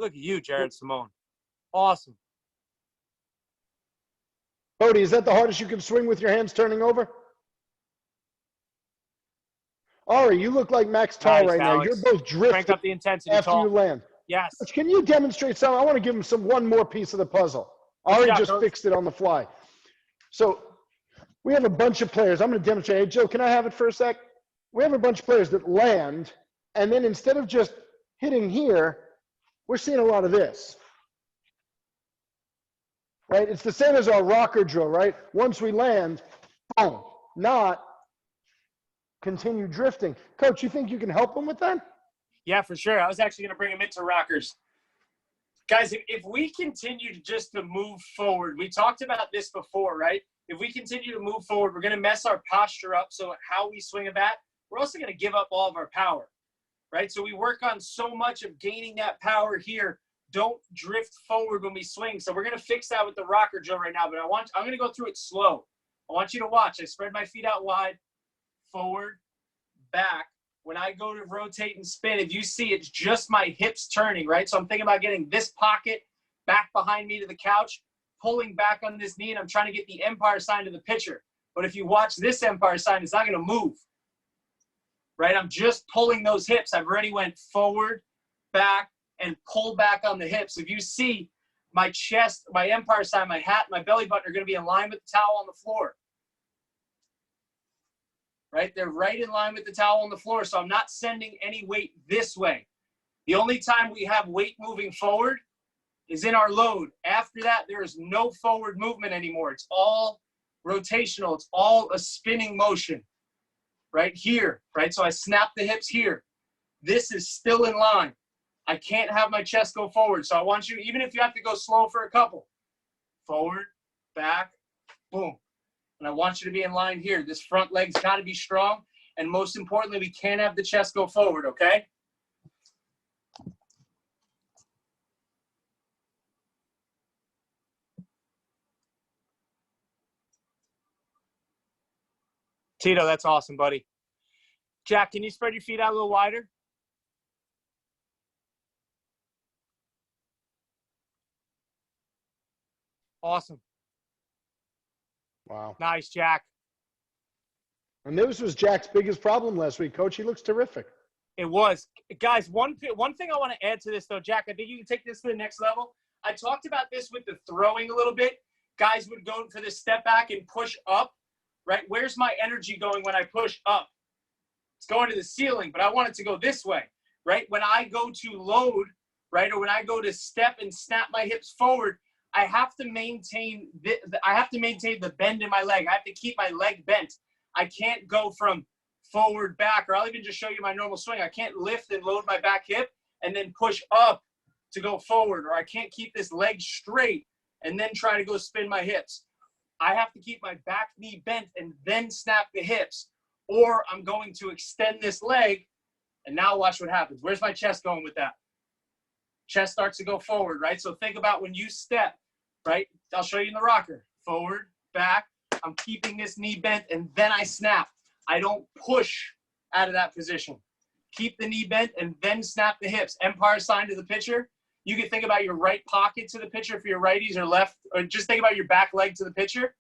Look at you, Jared Simone. Awesome. Cody, is that the hardest you can swing with your hands turning over? Ari, you look like Max Tall Nice, right now. Alex. You're both Crank drifting up the intensity, after Tall. you land. Yes. Coach, can you demonstrate something? I want to give him one more piece of the puzzle. Ari job, just Coach. fixed it on the fly. So we have a bunch of players. I'm going to demonstrate. Hey, Joe, can I have it for a sec? We have a bunch of players that land, and then instead of just hitting here, we're seeing a lot of this. Right? It's the same as our rocker drill, right? Once we land, boom, not continue drifting. Coach, you think you can help him with that? Yeah, for sure. I was actually going to bring him into rockers. Guys, if we continue to move forward, we talked about this before, right? If we continue to move forward, we're going to mess our posture up. So how we swing a bat, we're also going to give up all of our power, right? So we work on so much of gaining that power here. Don't drift forward when we swing. So we're going to fix that with the rocker drill right now, but I'm going to go through it slow. I want you to watch. I spread my feet out wide, forward, back. When I go to rotate and spin, if you see, it's just my hips turning, right? So I'm thinking about getting this pocket back behind me to the couch, pulling back on this knee, and I'm trying to get the empire sign to the pitcher. But if you watch this empire sign, it's not going to move, right? I'm just pulling those hips. I've already went forward, back, and pull back on the hips. If you see, my chest, my empire sign, my hat, my belly button are going to be in line with the towel on the floor. Right? They're right in line with the towel on the floor, so I'm not sending any weight this way. The only time we have weight moving forward is in our load. After that, there is no forward movement anymore. It's all rotational. It's all a spinning motion right here, right? So I snap the hips here. This is still in line. I can't have my chest go forward. So I want you, even if you have to go slow for a couple, forward, back, boom. And I want you to be in line here. This front leg's got to be strong. And most importantly, we can't have the chest go forward, okay? Tito, that's awesome, buddy. Jack, can you spread your feet out a little wider? Awesome. Wow. Nice, Jack. And this was Jack's biggest problem last week, Coach. He looks terrific. It was. Guys, one thing I want to add to this, though, Jack, I think you can take this to the next level. I talked about this with the throwing a little bit. Guys would go for the step back and push up, right? Where's my energy going when I push up? It's going to the ceiling, but I want it to go this way, right? When I go to load, right, or when I go to step and snap my hips forward, I have to maintain the bend in my leg. I have to keep my leg bent. I can't go from forward, back, or I'll even just show you my normal swing. I can't lift and load my back hip and then push up to go forward, or I can't keep this leg straight and then try to go spin my hips. I have to keep my back knee bent and then snap the hips, or I'm going to extend this leg, and now watch what happens. Where's my chest going with that? Chest starts to go forward, right? So think about when you step, right? I'll show you in the rocker. Forward, back. I'm keeping this knee bent, and then I snap. I don't push out of that position. Keep the knee bent, and then snap the hips. Empire sign to the pitcher. You can think about your right pocket to the pitcher if you're righties or left, or just think about your back leg to the pitcher,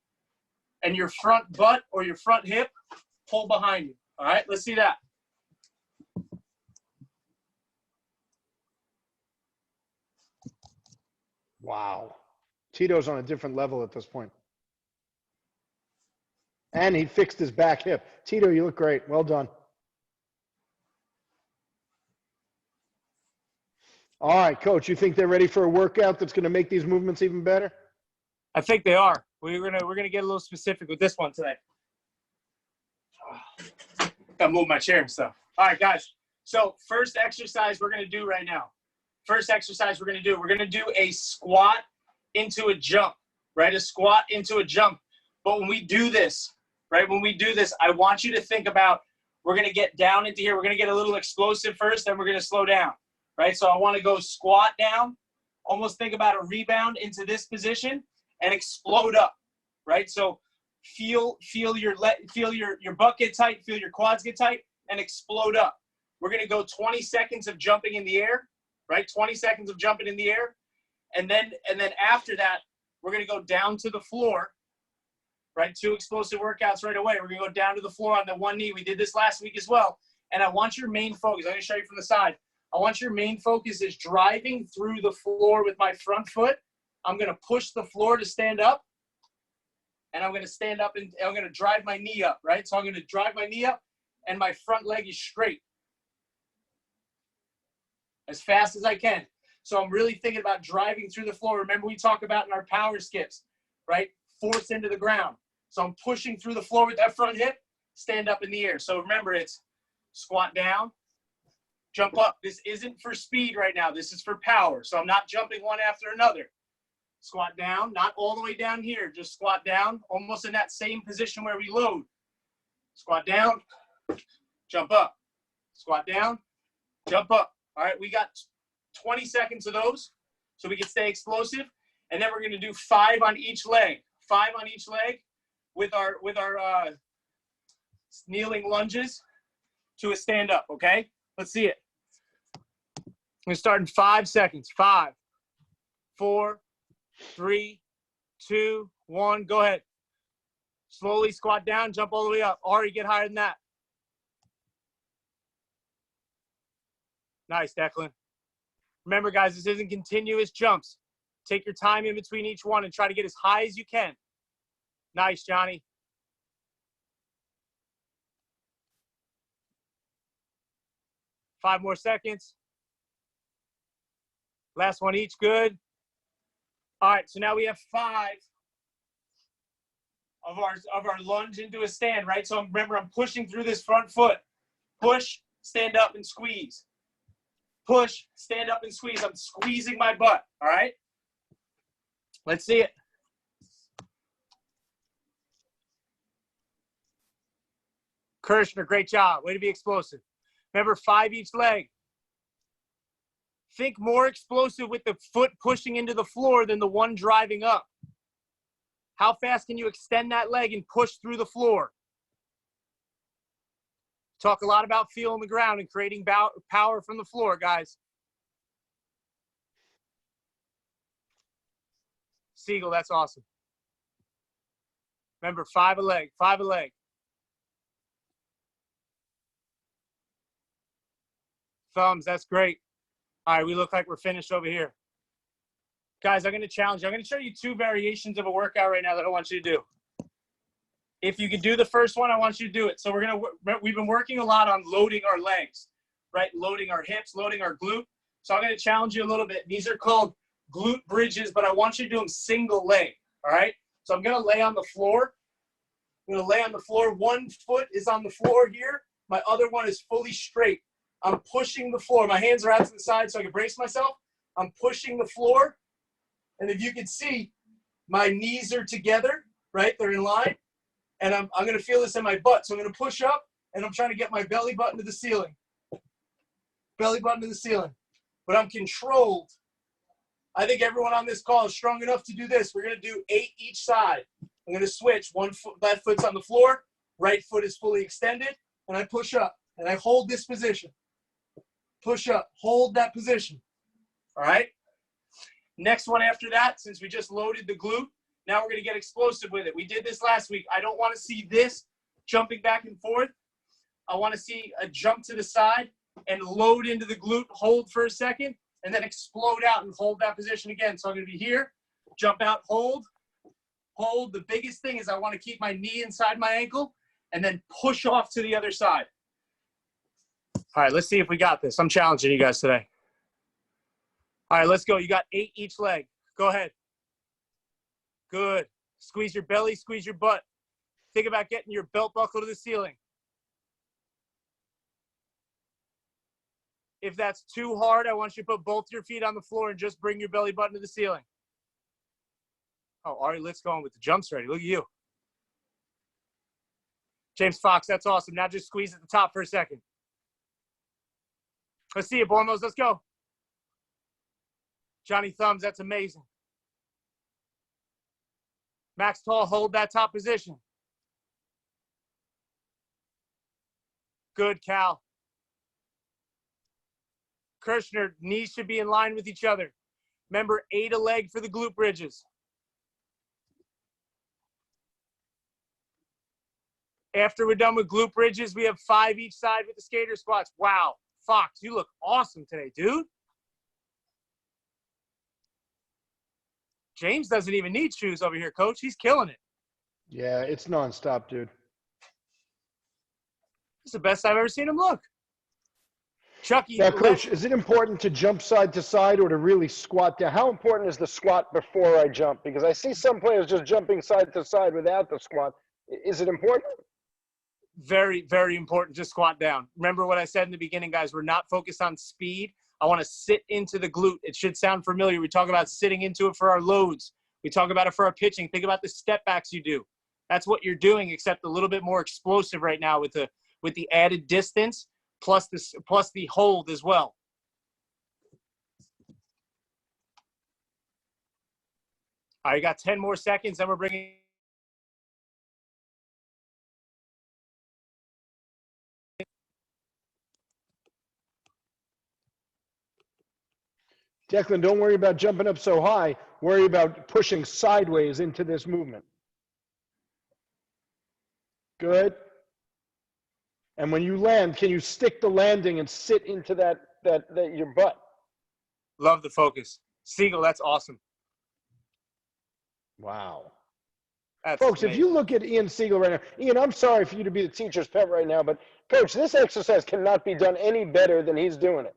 and your front butt or your front hip pull behind you. All right, let's see that. Wow. Tito's on a different level at this point. And he fixed his back hip. Tito, you look great. Well done. All right, Coach, you think they're ready for a workout that's going to make these movements even better? I think they are. We're gonna get a little specific with this one today. Gotta move my chair and stuff. All right, guys. So first exercise we're gonna do right now. We're gonna do a squat into a jump, right? A squat into a jump. But when we do this, right? I want you to think about, we're gonna get down into here. We're gonna get a little explosive first, then we're gonna slow down, right? So I want to go squat down, almost think about a rebound into this position and explode up, right? So feel your butt get tight, feel your quads get tight, and explode up. We're gonna go 20 seconds of jumping in the air, right? 20 seconds of jumping in the air. And then after that, we're going to go down to the floor, right? 2 explosive workouts right away. We're going to go down to the floor on the one knee. We did this last week as well. And I want your main focus. I'm going to show you from the side. I want your main focus is driving through the floor with my front foot. I'm going to push the floor to stand up. And I'm going to stand up and I'm going to drive my knee up, right? So I'm going to drive my knee up and my front leg is straight as fast as I can. So I'm really thinking about driving through the floor. Remember we talk about in our power skips, right? Force into the ground. So I'm pushing through the floor with that front hip, stand up in the air. So remember, it's squat down, jump up. This isn't for speed right now. This is for power. So I'm not jumping one after another. Squat down, not all the way down here. Just squat down, almost in that same position where we load. Squat down, jump up. Squat down, jump up. All right, we got 20 seconds of those so we can stay explosive. And then we're going to do 5 on each leg. 5 on each leg with our kneeling lunges to a stand up, okay? Let's see it. I'm going to start in 5 seconds. 5, 4, 3, 2, 1. Go ahead. Slowly squat down, jump all the way up. Ari, get higher than that. Nice, Declan. Remember, guys, this isn't continuous jumps. Take your time in between each one and try to get as high as you can. Nice, Johnny. Five more seconds. Last one each, good. All right, so now we have 5 of our lunge into a stand, right? So remember, I'm pushing through this front foot. Push, stand up, and squeeze. Push, stand up, and squeeze. I'm squeezing my butt, all right? Let's see it. Kirshner, great job. Way to be explosive. Remember, 5 each leg. Think more explosive with the foot pushing into the floor than the one driving up. How fast can you extend that leg and push through the floor? Talk a lot about feeling the ground and creating power from the floor, guys. Segall, that's awesome. Remember, 5 a leg, 5 a leg. Thumbs, that's great. All right, we look like we're finished over here. Guys, I'm going to challenge you. I'm going to show you 2 variations of a workout right now that I want you to do. If you can do the first one, I want you to do it. So we've been working a lot on loading our legs, right? Loading our hips, loading our glute. So I'm going to challenge you a little bit. These are called glute bridges, but I want you to do them single leg, all right? So I'm going to lay on the floor. I'm going to lay on the floor. One foot is on the floor here. My other one is fully straight. I'm pushing the floor. My hands are out to the side so I can brace myself. I'm pushing the floor. And if you can see, my knees are together, right? They're in line. And I'm going to feel this in my butt. So I'm going to push up, and I'm trying to get my belly button to the ceiling. Belly button to the ceiling. But I'm controlled. I think everyone on this call is strong enough to do this. We're going to do 8 each side. I'm going to switch. One foot, left foot's on the floor. Right foot is fully extended. And I push up. And I hold this position. Push up. Hold that position. All right? Next one after that, since we just loaded the glute, now we're going to get explosive with it. We did this last week. I don't want to see this jumping back and forth. I want to see a jump to the side and load into the glute, hold for a second, and then explode out and hold that position again. So I'm going to be here, jump out, hold, hold. The biggest thing is I want to keep my knee inside my ankle and then push off to the other side. All right, let's see if we got this. I'm challenging you guys today. All right, let's go. You got 8 each leg. Go ahead. Good. Squeeze your belly, squeeze your butt. Think about getting your belt buckle to the ceiling. If that's too hard, I want you to put both your feet on the floor and just bring your belly button to the ceiling. Oh, Ari, let's go on with the jumps ready. Look at you. James Fox, that's awesome. Now just squeeze at the top for a second. Let's see it, Bormos. Let's go. Johnny Thumbs, that's amazing. Max Tall, hold that top position. Good, Cal. Kirshner, knees should be in line with each other. Remember, 8 a leg for the glute bridges. After we're done with glute bridges, we have 5 each side with the skater squats. Wow. Fox, you look awesome today, dude. James doesn't even need shoes over here, Coach. He's killing it. Yeah, it's nonstop, dude. It's the best I've ever seen him look. Chucky. Now, Coach, is it important to jump side to side or to really squat down? How important is the squat before I jump? Because I see some players just jumping side to side without the squat. Is it important? Very, very important to squat down. Remember what I said in the beginning, guys. We're not focused on speed. I want to sit into the glute. It should sound familiar. We talk about sitting into it for our loads. We talk about it for our pitching. Think about the step backs you do. That's what you're doing, except a little bit more explosive right now with the added distance plus the hold as well. All right, you got 10 more seconds, then we're bringing. Declan, don't worry about jumping up so high. Worry about pushing sideways into this movement. Good. And when you land, can you stick the landing and sit into that your butt? Love the focus. Segall, that's awesome. Wow. That's Folks, amazing. if you look at Ian Segall right now, Ian, I'm sorry for you to be the teacher's pet right now, but Coach, this exercise cannot be done any better than he's doing it.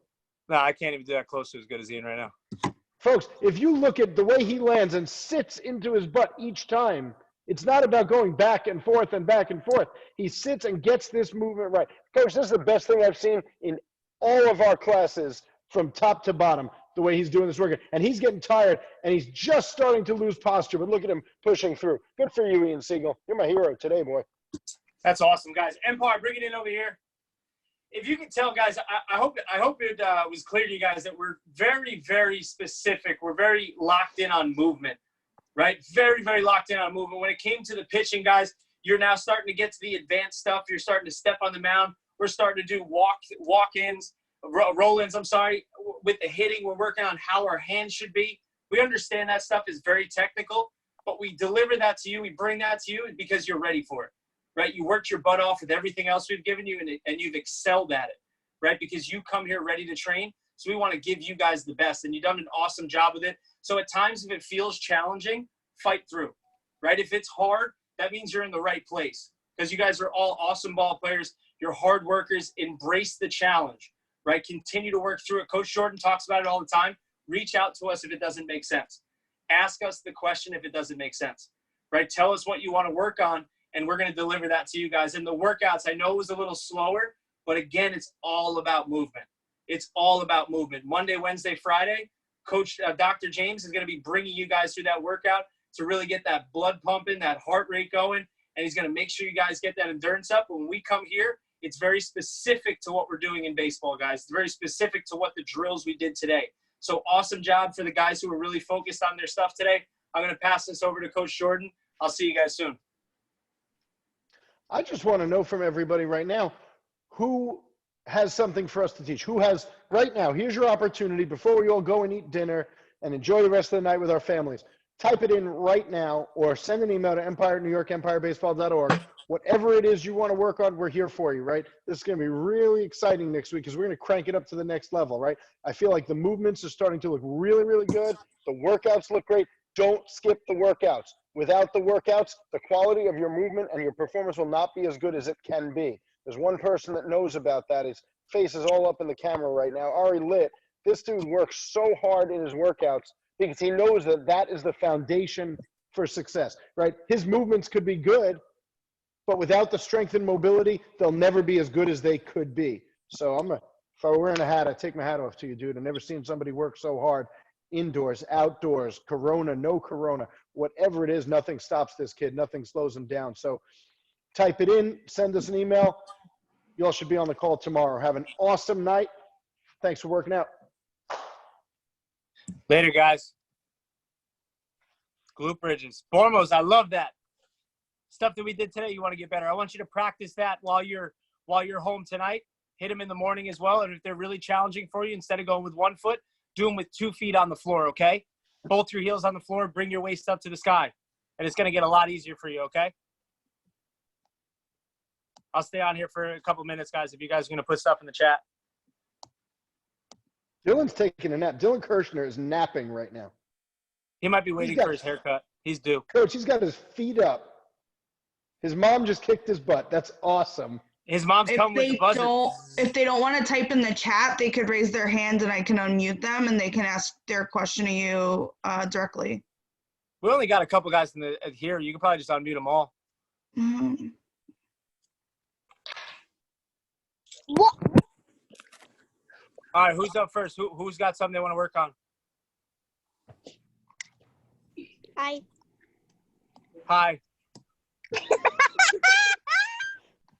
No, I can't even do that close to as good as Ian right now. Folks, if you look at the way he lands and sits into his butt each time, it's not about going back and forth and back and forth. He sits and gets this movement right. Coach, this is the best thing I've seen in all of our classes from top to bottom, the way he's doing this work. And he's getting tired, and he's just starting to lose posture, but look at him pushing through. Good for you, Ian Segall. You're my hero today, boy. That's awesome, guys. Empire, bring it in over here. If you can tell, guys, I hope it was clear to you guys that we're very, very specific. We're very locked in on movement, right? Very, very locked in on movement. When it came to the pitching, guys, you're now starting to get to the advanced stuff. You're starting to step on the mound. We're starting to do walk-ins, roll-ins, with the hitting. We're working on how our hands should be. We understand that stuff is very technical, but we deliver that to you. We bring that to you because you're ready for it. Right? You worked your butt off with everything else we've given you, and you've excelled at it, right? Because you come here ready to train. So we want to give you guys the best, and you've done an awesome job with it. So at times, if it feels challenging, fight through, right? If it's hard, that means you're in the right place because you guys are all awesome ball players. You're hard workers. Embrace the challenge, right? Continue to work through it. Coach Jordan talks about it all the time. Reach out to us if it doesn't make sense. Ask us the question if it doesn't make sense, right? Tell us what you want to work on, and we're going to deliver that to you guys. And the workouts, I know it was a little slower, but again, it's all about movement. It's all about movement. Monday, Wednesday, Friday, Coach Dr. James is going to be bringing you guys through that workout to really get that blood pumping, that heart rate going, and he's going to make sure you guys get that endurance up. When we come here, it's very specific to what we're doing in baseball, guys. It's very specific to what the drills we did today. So awesome job for the guys who were really focused on their stuff today. I'm going to pass this over to Coach Jordan. I'll see you guys soon. I just want to know from everybody right now, who has something for us to teach? Who has, right now, here's your opportunity before we all go and eat dinner and enjoy the rest of the night with our families. Type it in right now or send an email to Empire, New York, EmpireBaseball.org. Whatever it is you want to work on, we're here for you, right? This is going to be really exciting next week because we're going to crank it up to the next level, right? I feel like the movements are starting to look really, really good. The workouts look great. Don't skip the workouts. Without the workouts, the quality of your movement and your performance will not be as good as it can be. There's one person that knows about that. His face is all up in the camera right now. Ari Lit, this dude works so hard in his workouts because he knows that that is the foundation for success, right? His movements could be good, but without the strength and mobility, they'll never be as good as they could be. So if I were wearing a hat, I'd take my hat off to you, dude. I've never seen somebody work so hard. Indoors, outdoors, corona, no corona, whatever it is, nothing stops this kid. Nothing slows him down. So type it in, send us an email. You all should be on the call tomorrow. Have an awesome night. Thanks for working out. Later, guys. Glute bridges. Formos, I love that. Stuff that we did today, you want to get better. I want you to practice that while you're home tonight. Hit them in the morning as well. And if they're really challenging for you, instead of going with 1 foot, do them with 2 feet on the floor, okay? Both your heels on the floor, bring your waist up to the sky. And it's going to get a lot easier for you, okay? I'll stay on here for a couple minutes, guys, if you guys are going to put stuff in the chat. Dylan's taking a nap. Dylan Kirshner is napping right now. He might be waiting for his haircut. He's due. Coach, he's got his feet up. His mom just kicked his butt. That's awesome. His mom's come with the buzzer. If they don't want to type in the chat, they could raise their hands and I can unmute them and they can ask their question to you directly. We only got a couple guys here. You can probably just unmute them all. Mm-hmm. What? All right, who's up first? Who's got something they want to work on? Hi. Hi.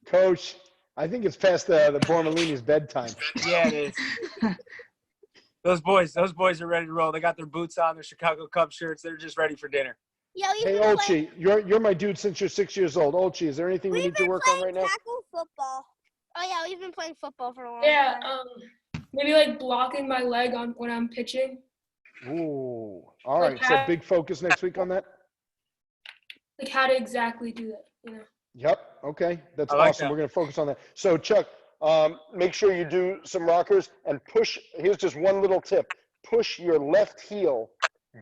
Coach, I think it's past the Bormolini's bedtime. Yeah, it is. Those boys are ready to roll. They got their boots on, their Chicago Cubs shirts. They're just ready for dinner. Yeah, Hey, Olchi, you're my dude since you're 6 years old. Olchi, is there anything we need to work on right now? Tackle football. Oh yeah, we've been playing football for a long Yeah, time. maybe like blocking my leg on when I'm pitching. Ooh, all right. So big focus next week on that? Like how to exactly do that, you know? Yep. Okay. That's I like awesome. that. We're going to focus on that. So, Chuck, make sure you do some rockers and push. Here's just one little tip. Push your left heel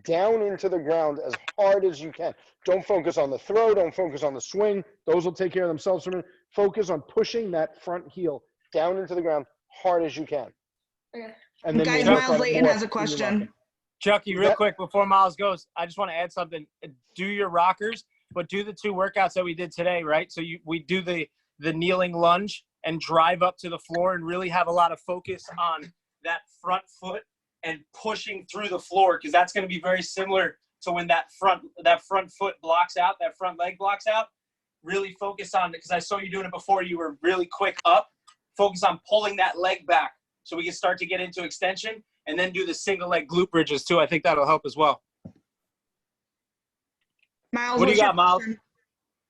down into the ground as hard as you can. Don't focus on the throw. Don't focus on the swing. Those will take care of themselves for a minute. Focus on pushing that front heel down into the ground hard as you can. Okay. And then Guys, we'll work Miles on it Leyton more has a when you're question. rocking. Chucky, real quick before Miles goes, I just want to add something. Do your rockers, but do the 2 workouts that we did today, right? So we do the kneeling lunge and drive up to the floor and really have a lot of focus on that front foot and pushing through the floor, because that's going to be very similar to when that front foot blocks out, that front leg blocks out. Really focus on it, because I saw you doing it before. You were really quick up. Focus on pulling that leg back so we can start to get into extension, and then do the single leg glute bridges too. I think that'll help as well. Miles, What do you got, Miles?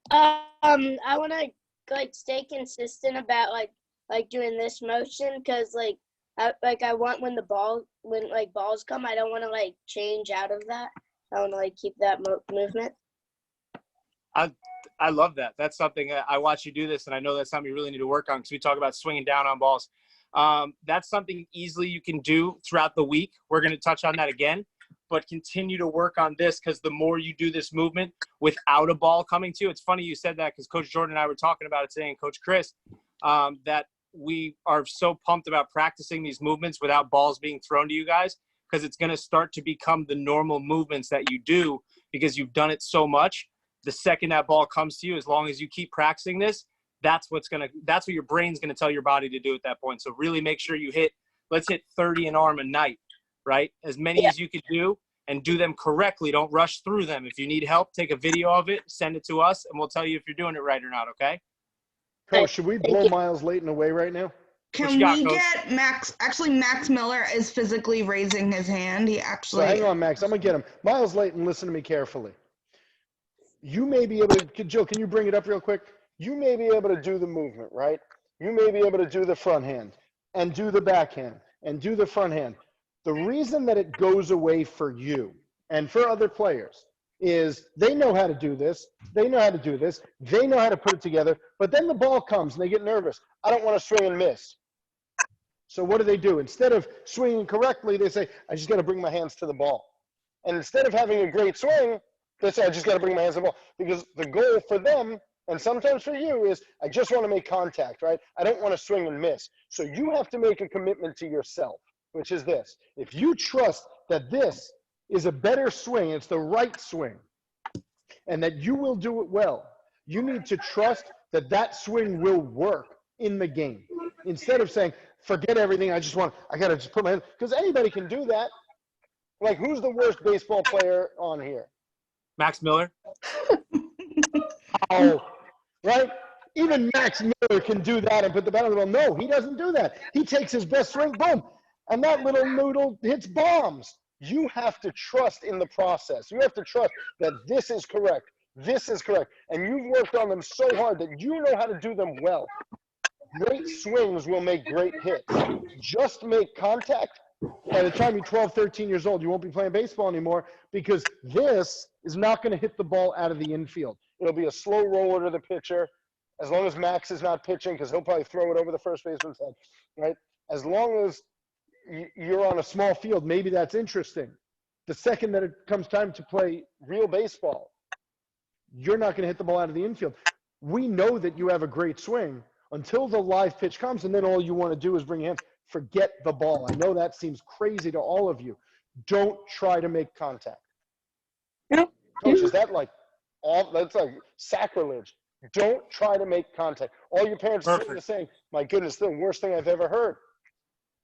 I want to like stay consistent about like doing this motion, because I want when balls come, I don't want to like change out of that. I want to like keep that movement. I love that. That's something I watch you do this, and I know that's something you really need to work on, because we talk about swinging down on balls. That's something easily you can do throughout the week. We're going to touch on that again, but continue to work on this, because the more you do this movement without a ball coming to you, it's funny you said that, because Coach Jordan and I were talking about it today, and Coach Chris, that we are so pumped about practicing these movements without balls being thrown to you guys, because it's going to start to become the normal movements that you do, because you've done it so much. The second that ball comes to you, as long as you keep practicing this, that's what your brain's going to tell your body to do at that point. So really make sure you let's hit 30 an arm a night, right? As many as you can do, and do them correctly. Don't rush through them. If you need help, take a video of it, send it to us, and we'll tell you if you're doing it right or not, okay? Coach, should we blow Miles Layton away right now? Can we get Max? Actually, Max Miller is physically raising his hand. He actually. So hang on, Max. I'm going to get him. Miles Layton, listen to me carefully. you may be able to, Joe, can you bring it up real quick? You may be able to do the movement, right? You may be able to do the front hand and do the backhand and do the front hand. The reason that it goes away for you and for other players is they know how to do this. They know how to do this. They know how to put it together. But then the ball comes and they get nervous. I don't want to swing and miss. So what do? Instead of swinging correctly, they say, I just got to bring my hands to the ball. And instead of having a great swing, they say, I just got to bring my hands to the ball. Because the goal for them, and sometimes for you, is I just want to make contact, right? I don't want to swing and miss. So you have to make a commitment to yourself, which is this. If you trust that this is a better swing, it's the right swing, and that you will do it well, you need to trust that that swing will work in the game. Instead of saying, forget everything, I got to just put my hand, because anybody can do that. Like, who's the worst baseball player on here? Max Miller. Oh, right? Even Max Miller can do that and put the bat on the ball. No, he doesn't do that. He takes his best swing, boom, and that little noodle hits bombs. You have to trust in the process. You have to trust that this is correct. This is correct. And you've worked on them so hard that you know how to do them well. Great swings will make great hits. Just make contact. By the time you're 12, 13 years old, you won't be playing baseball anymore because this is not going to hit the ball out of the infield. It'll be a slow roller to the pitcher, as long as Max is not pitching, because he'll probably throw it over the first baseman's head, right? As long as you're on a small field, maybe that's interesting. The second that it comes time to play real baseball, you're not going to hit the ball out of the infield. We know that you have a great swing until the live pitch comes, and then all you want to do is bring your hands. Forget the ball. I know that seems crazy to all of you. Don't try to make contact. No. Coach, is that like that's like sacrilege? Don't try to make contact. All your parents are saying, my goodness, the worst thing I've ever heard.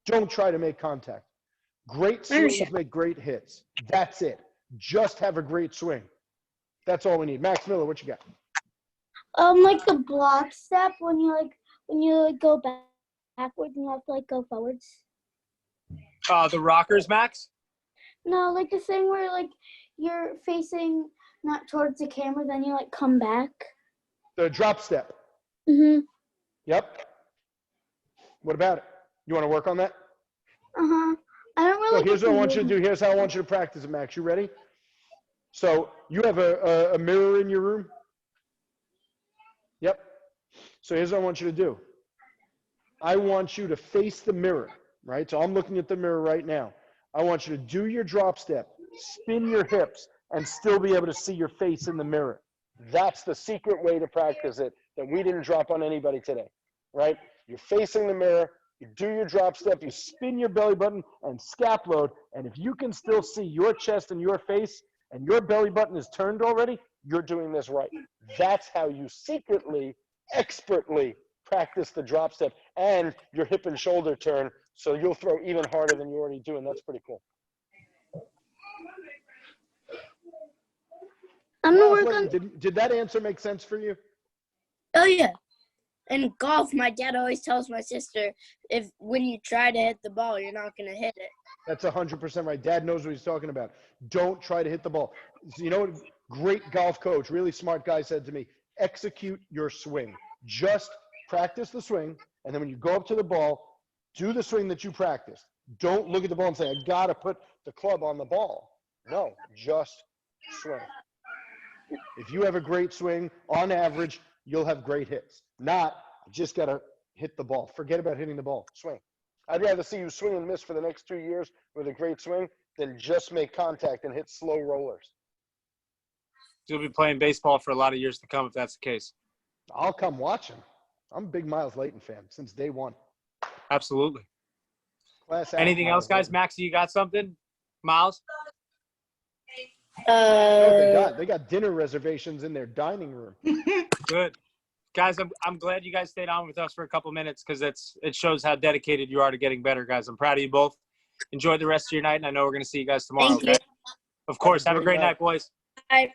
Don't try to make contact. Great swings make great hits. That's it. Just have a great swing. That's all we need. Max Miller, what you got? Like the block step when you go backwards and you have to like go forwards. The rockers, Max? No, like the thing where like you're facing not towards the camera, then you like come back. The drop step. Mhm. Yep. What about it? You want to work on that? I don't really. So here's what I want you to do. Here's how I want you to practice it, Max. You ready? So you have a mirror in your room? Yep. So here's what I want you to do. I want you to face the mirror, right? So I'm looking at the mirror right now. I want you to do your drop step, spin your hips, and still be able to see your face in the mirror. That's the secret way to practice it that we didn't drop on anybody today, right? You're facing the mirror, you do your drop step, you spin your belly button and scap load, and if you can still see your chest and your face and your belly button is turned already, you're doing this right. That's how you secretly, expertly practice the drop step and your hip and shoulder turn, so you'll throw even harder than you're already doing. That's pretty cool. Did that answer make sense for you? Oh yeah. In golf, my dad always tells my sister, when you try to hit the ball, you're not going to hit it. That's 100% right. Dad knows what he's talking about. Don't try to hit the ball. You know, great golf coach, really smart guy said to me, execute your swing. Just practice the swing, and then when you go up to the ball, do the swing that you practiced. Don't look at the ball and say, I got to put the club on the ball. No, just swing. If you have a great swing, on average, you'll have great hits. Not, I just got to hit the ball. Forget about hitting the ball. Swing. I'd rather see you swing and miss for the next 2 years with a great swing than just make contact and hit slow rollers. You'll be playing baseball for a lot of years to come if that's the case. I'll come watching. I'm a big Miles Leyton fan since day one. Absolutely. Class Anything else, guys? Max, you got something? Miles? They got dinner reservations in their dining room. Good. Guys, I'm glad you guys stayed on with us for a couple minutes because it shows how dedicated you are to getting better, guys. I'm proud of you both. Enjoy the rest of your night, and I know we're going to see you guys tomorrow. Thank you. Of course. Have a great night, boys. Bye.